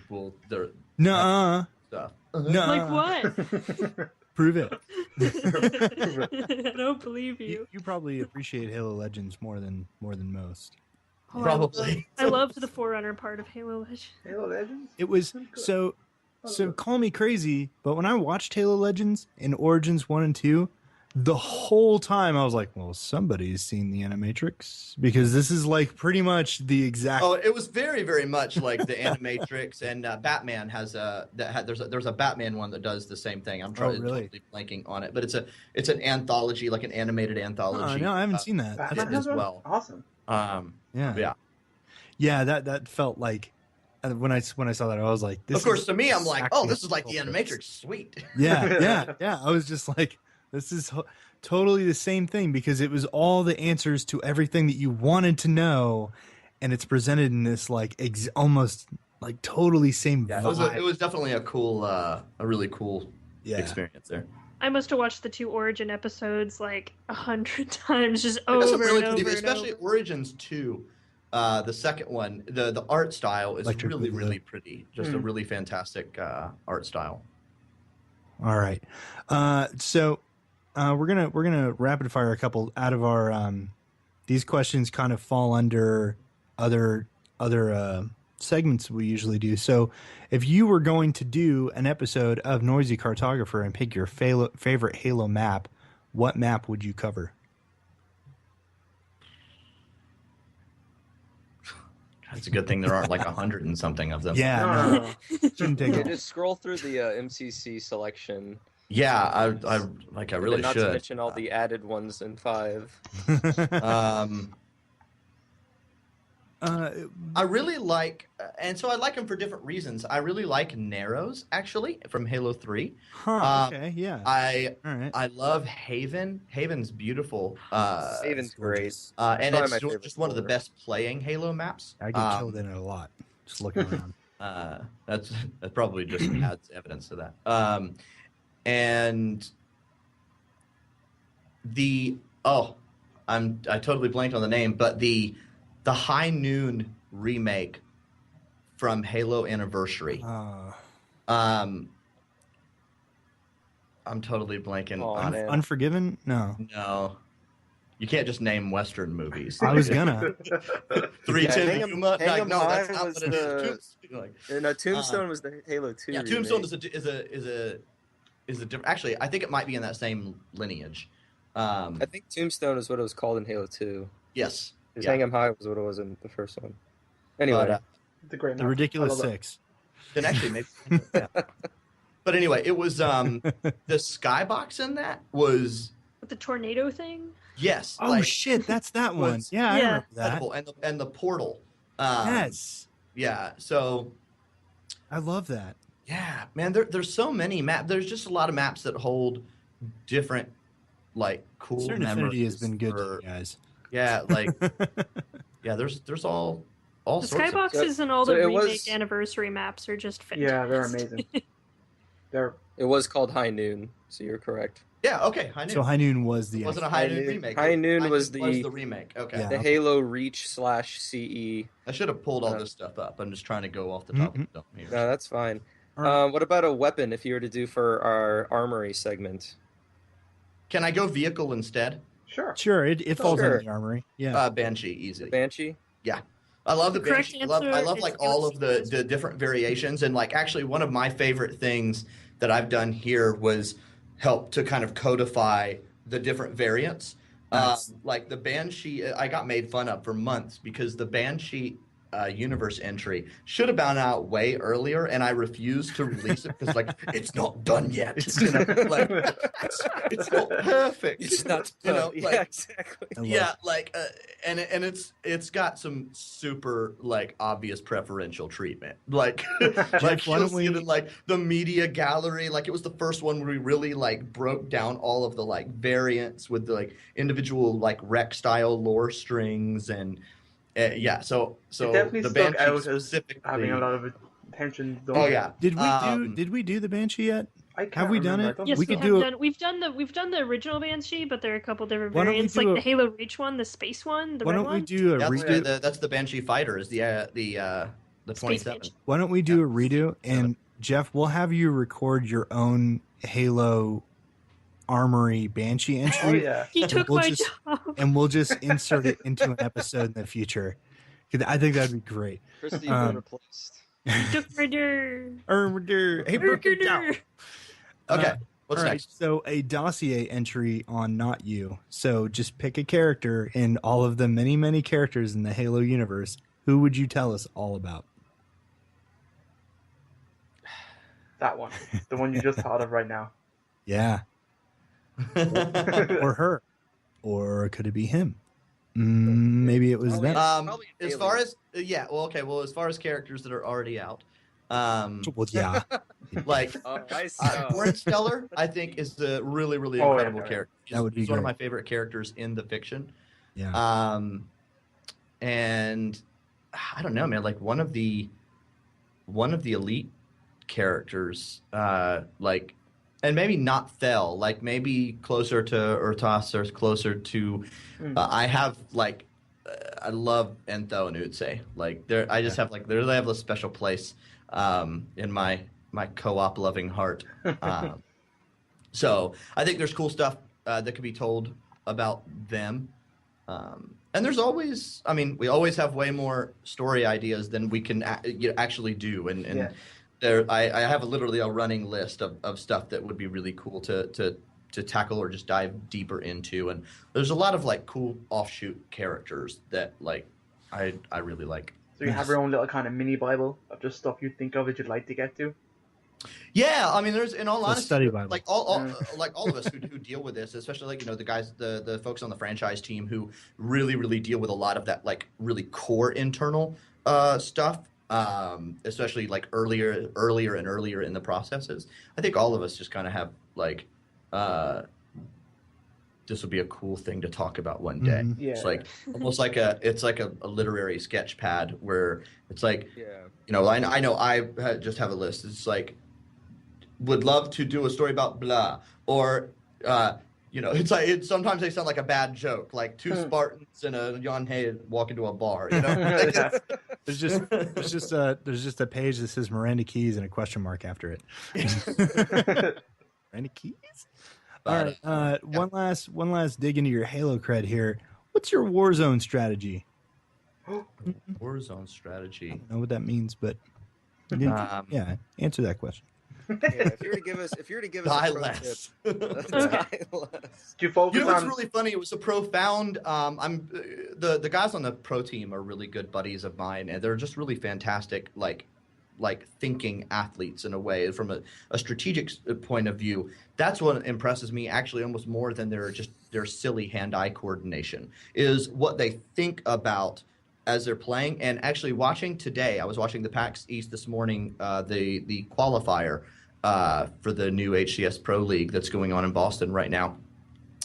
Nuh-uh. stuff. Like what? Prove it. I don't believe you. You probably appreciate Halo Legends more than most. Oh, Probably. I loved the Forerunner part of Halo Legends. Halo Legends. It was so call me crazy, but when I watched Halo Legends in Origins 1 and 2, the whole time I was like, well, somebody's seen the Animatrix, because this is like pretty much the exact. Oh, it was very, very much like the Animatrix, and Batman has there's a Batman one that does the same thing. I'm totally blanking on it, but it's an anthology, like an animated anthology. Oh, no, I haven't seen that. Batman as well. Awesome. Yeah. That felt like when I saw that, I was like, this. Of course, is to me, I'm like, exactly oh, this is like the Animatrix. Sweet. Yeah. I was just like, this is totally the same thing, because it was all the answers to everything that you wanted to know, and it's presented in this like almost like totally same vibe. It was definitely a really cool experience there. I must have watched the 2 Origin episodes like 100 times, just over That's really and over, especially and over. Origins 2. The second one, the art style is really, really pretty. Just a really fantastic art style. All right, so we're gonna rapid fire a couple out of our. These questions kind of fall under other segments we usually do. So, if you were going to do an episode of Noisy Cartographer and pick your favorite Halo map, what map would you cover? It's a good thing there aren't like 100 and something of them. Yeah, no. Shouldn't take it. Just scroll through the MCC selection. Yeah, I really not should. to mention all the added ones in 5. I really like, and so I like them for different reasons. I really like Narrows, actually, from Halo 3. Okay, yeah. I love Haven. Haven's beautiful. Haven's great. And it's just one of the best playing Halo maps. I get killed in it a lot, just looking around. That probably just adds evidence to that. And I totally blanked on the name, but the High Noon remake from Halo Anniversary. I'm totally blanking on it. Unforgiven? No. You can't just name Western movies. I was gonna. 310 Yuma. Hang 'em No, that's High not was what it is. No, Tombstone was the Halo 2. Yeah, Tombstone is a different. Actually, I think it might be in that same lineage. I think Tombstone is what it was called in Halo 2. Yes. Just Hang 'em High was what it was in the first one. Anyway, But, It's a great The map. Ridiculous I love it. Six. then actually maybe. Yeah. But anyway, it was the skybox in that was With the tornado thing? yes. Oh shit, that's that one. was Yeah, I Yeah. remember that. incredible, and the portal. Yes, Yeah. So I love that. yeah, man. There's so many maps. There's just a lot of maps that hold different, like cool. Certain Affinity has memories been good to for- you guys. Yeah, like yeah. There's all The sorts of. skyboxes and all so the it remake was- anniversary maps are just fantastic. Yeah, they're amazing. They're it was called High Noon, so you're correct. Yeah. Okay. High Noon. So High Noon was the It wasn't a High High Noon Noon- remake. High Noon was the- remake. Okay. Yeah. The Halo Reach /CE. I should have pulled all this stuff up. I'm just trying to go off the top of the dome here. No, that's fine. All right. What about a weapon if you were to do for our armory segment? Can I go vehicle instead? sure. Sure, it falls Sure. under the armory. Yeah. Banshee, easy. Banshee? I love the The correct Banshee. I love answer like is all of Galaxy. the different variations, and like actually one of my favorite things that I've done here was help to kind of codify the different variants. Nice. Like the Banshee, I got made fun of for months because the Banshee universe entry should have been out way earlier, and I refused to release it because like it's not done yet. You know, like it's not perfect. It's not, you know, yeah, like, exactly. I love yeah, like and it's got some super like obvious preferential treatment. Like like why you'll don't see it we- in like the media gallery. Like it was the first one where we really like broke down all of the like variants with the like individual like rec style lore strings and yeah. So It definitely the stuck Banshee out as specifically. having a lot of attention. Oh yeah. Did we do the Banshee yet? I can't Have we done remember. it? I don't Yes, We we could have do done. We've done the original Banshee, but there are a couple different Why don't we variants, do like a- the Halo Reach one, the space one, the Why red don't we one. do a redo? That's the Banshee fighter. Is the Space 27. Banshee. Why don't we do a redo? And Jeff, we'll have you record your own Halo Armory Banshee Oh entry, yeah. He took we'll my just- job. and we'll just insert it into an episode in the future. 'Cause I think that'd be great. Christy, Um, been replaced. He took my job. Hey, broke it down. Okay. What's All right, next? so a dossier entry on Not You. So just pick a character in all of the many, many characters in the Halo universe. Who would you tell us all about? That one. The one you just thought of right now. Yeah. Or her. Or could it be him? Maybe it was them. Probably As an far alien. as yeah, well, okay, well, as far as characters that are already out, Well, yeah. like Oh, I see. Orange Stellar, I think is a really, really Oh, yeah, incredible yeah. character. That would be He's one of great. my favorite characters in the fiction. Yeah. And I don't know, man. Like one of the elite characters, like, and maybe not Thel, like maybe closer to Urtas or closer to. I have like, I love Entho and Utse. Like there, I just have like they have a special place in my co-op loving heart. So I think there's cool stuff that could be told about them. And there's always, I mean, we always have way more story ideas than we can actually do. And Yeah. there, I have literally a running list of stuff that would be really cool to tackle or just dive deeper into. And there's a lot of like cool offshoot characters that like I really like. So you have your own little kind of mini Bible of just stuff you think of that you'd like to get to. Yeah, I mean, there's in all So honesty, study Bible. like all like all of us who deal with this, especially like the guys, the folks on the franchise team who really deal with a lot of that like really core internal stuff, especially like earlier in the processes. I think all of us just kind of have like this would be a cool thing to talk about one day. Mhm. Yeah. It's like almost like a literary sketch pad where it's like, Yeah. I know I just have a list. It's like, would love to do a story about blah, or it's like sometimes they sound like a bad joke, like two Spartans and a Yonhe walk into a bar. You know, There's just a page that says Miranda Keys and a question mark after it. Miranda Keys? All right. One last dig into your Halo cred here. What's your Warzone strategy? Warzone strategy. I don't know what that means, but answer that question. if you were to give us Die a pro less. tip, die less. Do you focus You know what's on? really funny? It was a profound. The guys on the pro team are really good buddies of mine, and they're just really fantastic, like thinking athletes in a way from a strategic point of view. That's what impresses me actually almost more than their silly hand-eye coordination is what they think about as they're playing. And actually watching today, I was watching the PAX East this morning, the qualifier for the new HCS Pro League that's going on in Boston right now.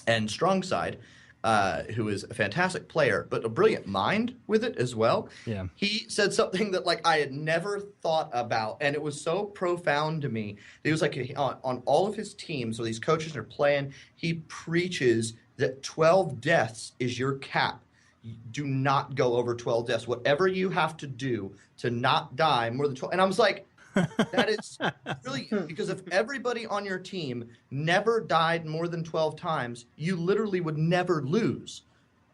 And Strongside, who is a fantastic player, but a brilliant mind with it as well. Yeah. He said something that like I had never thought about, and it was so profound to me. He was like on all of his teams, where these coaches are playing, he preaches that 12 deaths is your cap. Do not go over 12 deaths. Whatever you have to do to not die more than 12. And I was like, that is really, because if everybody on your team never died more than 12 times, you literally would never lose.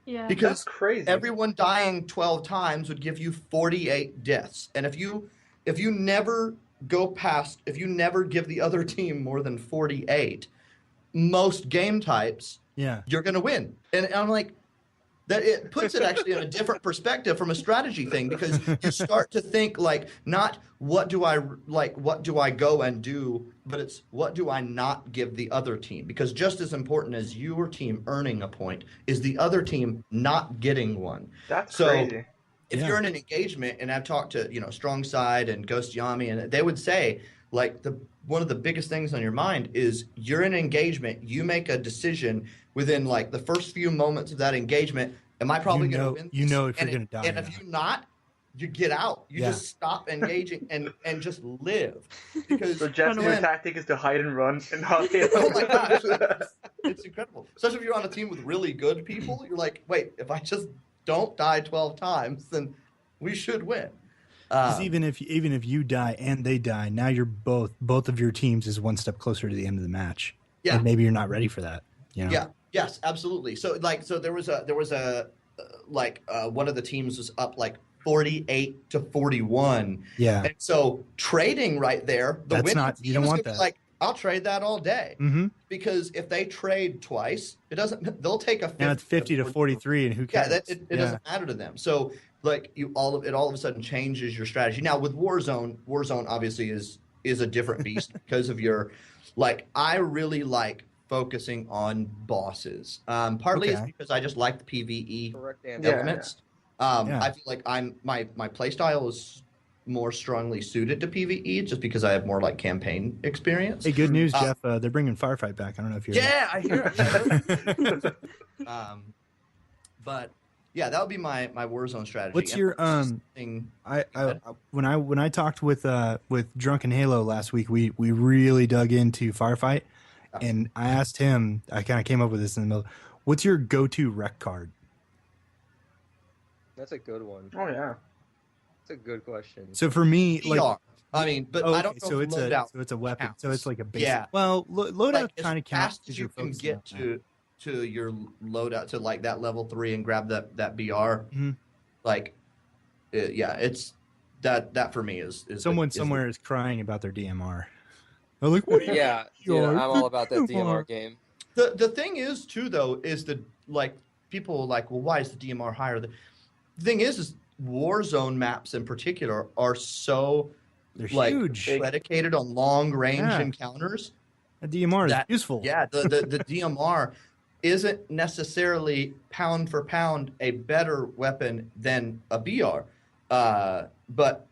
Yeah. Because That's crazy. everyone dying 12 times would give you 48 deaths. And if you never go past, if you never give the other team more than 48, most game types, you're going to win. And I'm like, that it puts it actually in a different perspective from a strategy thing, because you start to think like not what do I go and do, but it's what do I not give the other team, because just as important as your team earning a point is the other team not getting one. That's so crazy. if you're in an engagement, and I've talked to Strong Side and Ghost Yami, and they would say like one of the biggest things on your mind is you're in an engagement, you make a decision within like the first few moments of that engagement, am I probably going to win this? You know if you're going to die. And if you're not, you get out. You just stop engaging and just live. Because So Jeff's new tactic is to hide and run and not hit. oh my gosh, it's incredible. Especially if you're on a team with really good people, you're like, wait, if I just don't die 12 times, then we should win. Because even if you die and they die, now you're both of your teams is one step closer to the end of the match. Yeah. And maybe you're not ready for that. Yeah. Yes, absolutely. So there was a one of the teams was up like 48-41. Yeah. And so trading right there, you don't want that. Like, I'll trade that all day. Mm-hmm. Because if they trade twice, they'll take a 50. Now it's 50-43, and who cares? Yeah, it doesn't matter to them. So like it all of a sudden changes your strategy. Now with Warzone obviously is a different beast because of your I really like focusing on bosses. Partly it's because I just like the PvE elements. I feel like my play style is more strongly suited to PvE just because I have more like campaign experience. Hey, good news, Jeff. They're bringing Firefight back. I don't know if you're. Yeah, I hear it. But yeah, that would be my Warzone strategy. What's your when I talked with Drunken Halo last week, we really dug into Firefight, and I asked him. I kind of came up with this in the middle. What's your go-to rec card? That's a good one. Oh yeah. That's a good question. So for me, VR. I mean, but I don't know so if loadout it's a weapon. counts. So it's like a basic. Yeah. Well, loadout kind of counts as you can get to your loadout to like that level 3 and grab that BR. Mm-hmm. It's that for me is someone somewhere is crying about their DMR. I'm like, what? Yeah, I'm all about that DMR game. The thing is too though is people are like, well, why is the DMR higher? The thing is Warzone maps in particular are so huge, predicated on long range encounters. A DMR is useful. Yeah, the DMR isn't necessarily pound for pound a better weapon than a BR, but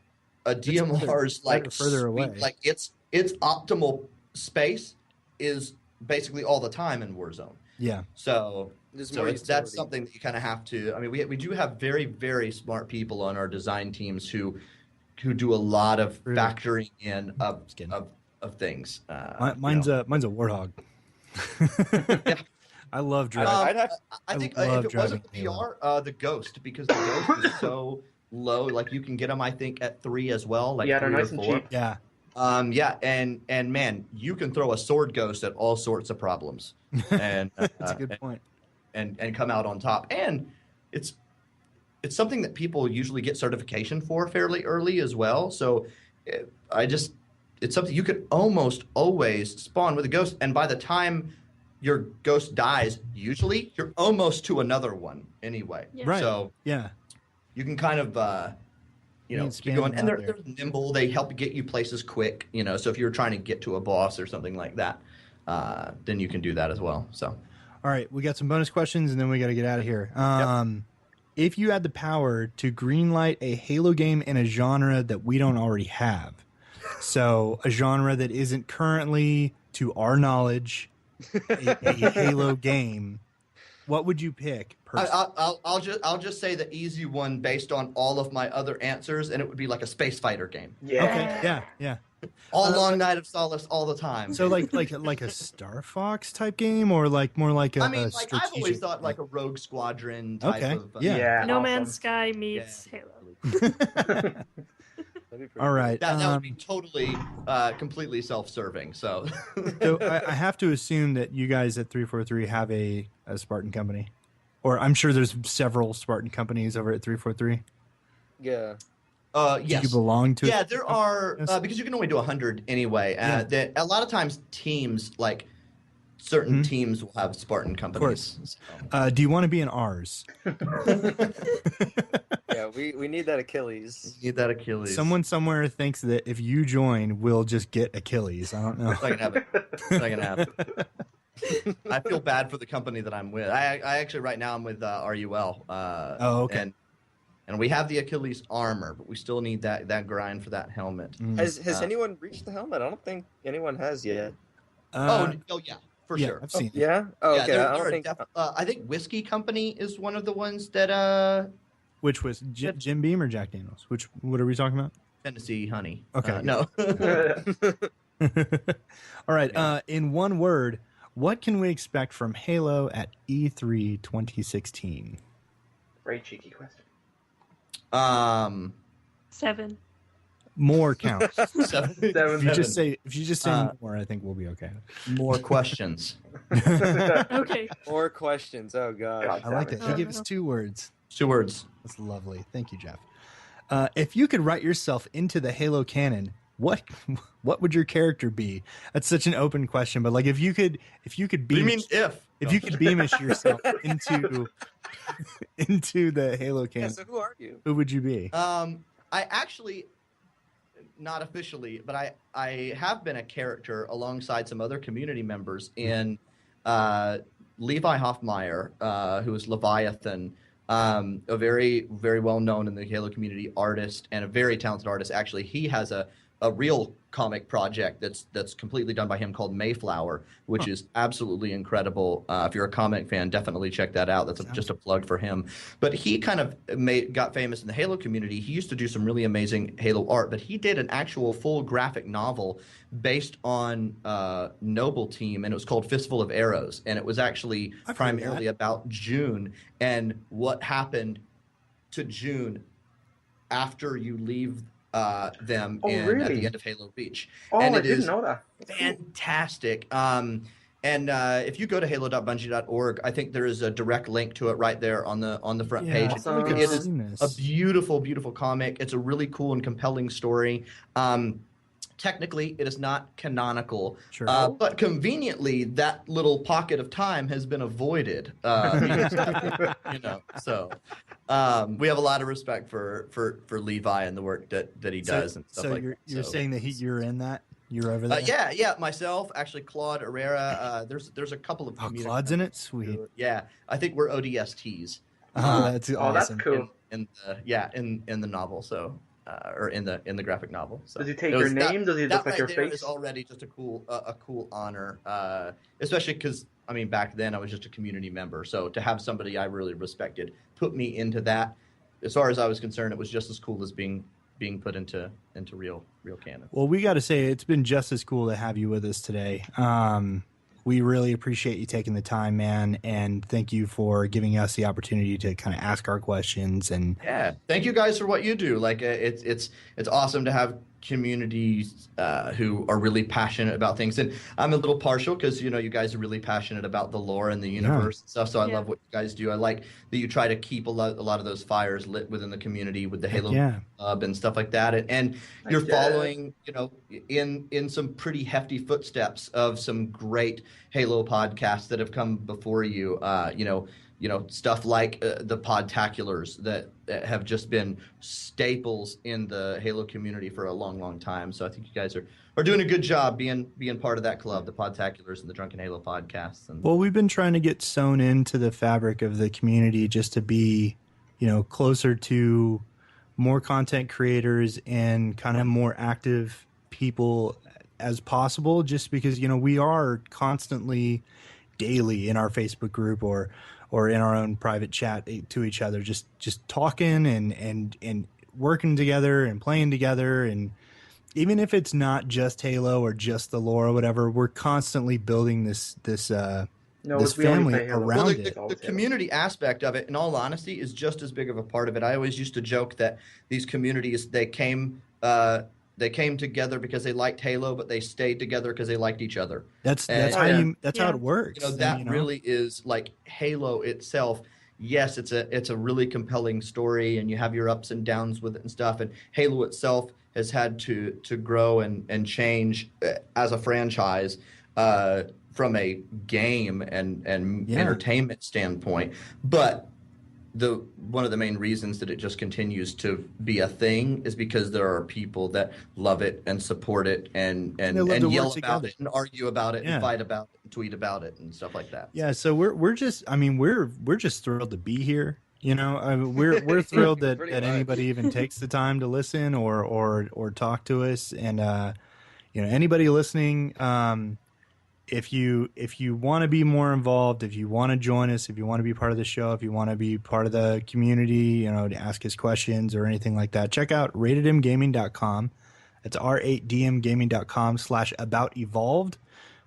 a DMR's further away. Like its optimal space is basically all the time in Warzone. Yeah. So that's something that you kind of have to. I mean, we do have very, very smart people on our design teams who do a lot of factoring in of things. Mine's a Warthog. Yeah. I love driving. I think if it wasn't the VR, the Ghost, because the Ghost is so low. Like you can get them, I think, at 3 as well. Like they're 3 nice or and 4. cheap. Yeah. And man, you can throw a sword ghost at all sorts of problems, and that's a good point. And come out on top. And it's something that people usually get certification for fairly early as well. So it's something you could almost always spawn with a ghost, and by the time your ghost dies, usually you're almost to another one anyway. Yeah. Right. So Yeah. you can kind of keep going, and they're nimble. They help get you places quick. So if you're trying to get to a boss or something like that, then you can do that as well. So. All right, we got some bonus questions, and then we got to get out of here. If you had the power to greenlight a Halo game in a genre that we don't already have, so a genre that isn't currently, to our knowledge, a Halo game, what would you pick? I'll just say the easy one based on all of my other answers, and it would be like a space fighter game. Yeah. Okay, yeah. All long Night of Solace, all the time. So like a Star Fox type game, or more like a I've strategic. always thought like a Rogue Squadron type of. Yeah. No awesome. Man's Sky meets Halo. All right. That would be totally, completely self-serving. So. So I have to assume that you guys at 343 have a Spartan company, or I'm sure there's several Spartan companies over at 343. Yeah. Do Yes. you belong to? Yeah, there are Yes. because you can only do 100 anyway. Yeah. That a lot of times teams like certain teams will have Spartan companies. So. Do you want to be in ours? Yeah, we need that Achilles. Need that Achilles. Someone somewhere thinks that if you join, we'll just get Achilles. I don't know. It's not gonna happen. It's not gonna happen. I feel bad for the company that I'm with. I actually right now I'm with RUL. Okay. And we have the Achilles armor, but we still need that grind for that helmet. Has anyone reached the helmet? I don't think anyone has yet. Yeah, for yeah, sure. I've seen it. Yeah? Oh, okay. I think Whiskey Company is one of the ones that Which was Jim Beam or Jack Daniels? What are we talking about? Tennessee Honey. Okay. No. All right. In one word, what can we expect from Halo at E3 2016? Very cheeky question. 7. More counts. Seven. If you just say more, I think we'll be okay. More questions. Okay. More questions. Oh, God. I like that. He Oh, gave us 2 words. 2 words. That's lovely. Thank you, Jeff. If you could write yourself into the Halo canon, what would your character be? That's such an open question, but if you could beam, You mean if? you could beamish yourself into the Halo Yeah, canon, so who are you? who would you be? I actually, not officially, but I have been a character alongside some other community members in Levi Hoffmeyer, who is Leviathan, a very, very well known in the Halo community artist and a very talented artist. Actually, he has a real comic project that's completely done by him called Mayflower, which is absolutely incredible. If you're a comic fan, definitely check that out. That's just a plug for him. But he kind of got famous in the Halo community. He used to do some really amazing Halo art, but he did an actual full graphic novel based on Noble Team, and it was called Fistful of Arrows. And it was actually primarily about June and what happened to June after you leave them at the end of Halo Reach. And I it didn't is know that. fantastic. And if you go to halo.bungie.org, I think there is a direct link to it right there on the front page. Awesome. It is a beautiful, beautiful comic. It's a really cool and compelling story. Technically, it is not canonical, Sure. but conveniently, that little pocket of time has been avoided. So we have a lot of respect for Levi and the work that he does and stuff like that. So you're saying that you're in that? You're over there? Yeah. Myself, actually, Claude Herrera. There's a couple of. Claude's in it. Sweet. Yeah, I think we're ODSTs. That's awesome. That's cool. In the novel. So. Or in the graphic novel. So does he take your name? Does he look like your there face? is already just a cool honor, especially because back then I was just a community member. So to have somebody I really respected put me into that, as far as I was concerned, it was just as cool as being put into real canon. Well, we got to say it's been just as cool to have you with us today. We really appreciate you taking the time, man, and thank you for giving us the opportunity to kind of ask our questions. And yeah, thank you guys for what you do. Like it's awesome to have communities who are really passionate about things. And I'm a little partial because, you guys are really passionate about the lore and the universe and stuff. So I love what you guys do. I like that you try to keep a lot of those fires lit within the community with the Halo Club and stuff like that. And you're following, in some pretty hefty footsteps of some great Halo podcasts that have come before you. Stuff like the Podtaculars that have just been staples in the Halo community for a long, long time. So I think you guys are doing a good job being part of that club, the Podtaculars and the Drunken Halo podcasts. And well, we've been trying to get sewn into the fabric of the community just to be, closer to more content creators and kind of more active people as possible, just because, we are constantly daily in our Facebook group or in our own private chat to each other, just talking and working together and playing together. And even if it's not just Halo or just the lore or whatever, we're constantly building this family around it. The community aspect of it, in all honesty, is just as big of a part of it. I always used to joke that these communities, they came together because they liked Halo, but they stayed together because they liked each other. That's how it works. Really is like Halo itself. Yes, it's a really compelling story, and you have your ups and downs with it and stuff. And Halo itself has had to grow and change as a franchise from a game and entertainment standpoint. But one of the main reasons that it just continues to be a thing is because there are people that love it and support it and yell about it and argue about it and fight about it and tweet about it and stuff like that. Yeah, so we're just thrilled to be here. We're thrilled that anybody even takes the time to listen or talk to us. And anybody listening, if you want to be more involved, if you want to join us, if you want to be part of the show, if you want to be part of the community, to ask us questions or anything like that, check out ratedmgaming.com. That's r8dmgaming.com/aboutevolved,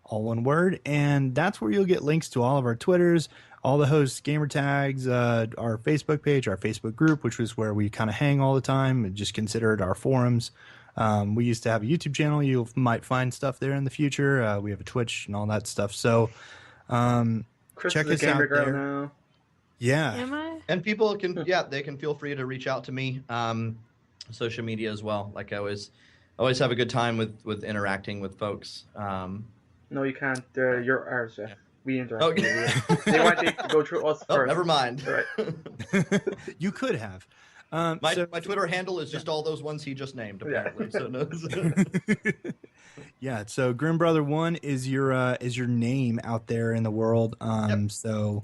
all one word. And that's where you'll get links to all of our Twitters, all the hosts' gamer tags, our Facebook page, our Facebook group, which was where we kind of hang all the time and just consider it our forums. We used to have a YouTube channel. You might find stuff there in the future. We have a Twitch and all that stuff. So check us out there. Now. Yeah. Am I? And people can, they can feel free to reach out to me. Social media as well. Like I always have a good time with interacting with folks. No, you can't. You're ours, Jeff. We interact with you. They want you to go through us first. Never mind. Right. You could have. My Twitter handle is just all those ones he just named, apparently. So no. Yeah. So Grim Brother 1 is your name out there in the world. So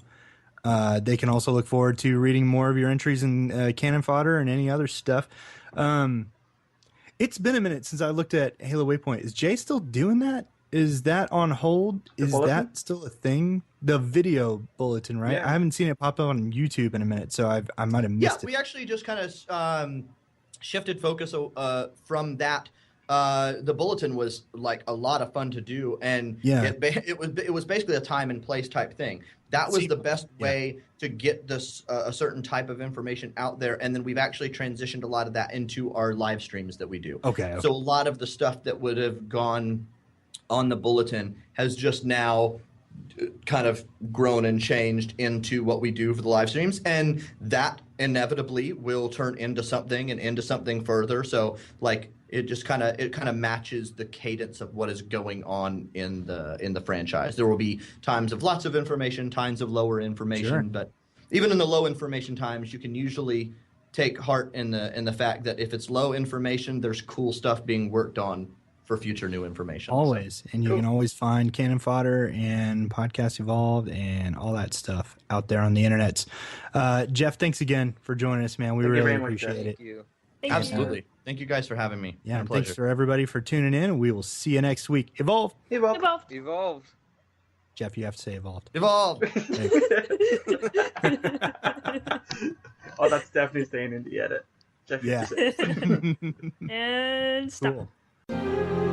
they can also look forward to reading more of your entries in Cannon Fodder and any other stuff. It's been a minute since I looked at Halo Waypoint. Is Jay still doing that? Is that on hold? Is that still a thing? The video bulletin, right? Yeah. I haven't seen it pop up on YouTube in a minute, so I might have missed it. Yeah, we actually just kind of shifted focus from that. The bulletin was like a lot of fun to do, and it was basically a time and place type thing. That was the best way to get this a certain type of information out there, and then we've actually transitioned a lot of that into our live streams that we do. Okay. So a lot of the stuff that would have gone on the bulletin has just now kind of grown and changed into what we do for the live streams, and that inevitably will turn into something further. So like it kind of matches the cadence of what is going on in the franchise. There will be times of lots of information, times of lower information, but even in the low information times, you can usually take heart in the fact that if it's low information, there's cool stuff being worked on for future new information. Always. And you can always find Cannon Fodder and Podcast Evolved and all that stuff out there on the internets. Jeff, thanks again for joining us, man. We really appreciate it. Thank you. Absolutely. Thank you guys for having me. Yeah, and thanks for everybody for tuning in. We will see you next week. Evolve. Evolved. Jeff, you have to say evolved. Evolve. Oh, that's definitely staying in the edit. Jeff, yeah. And stop. Cool.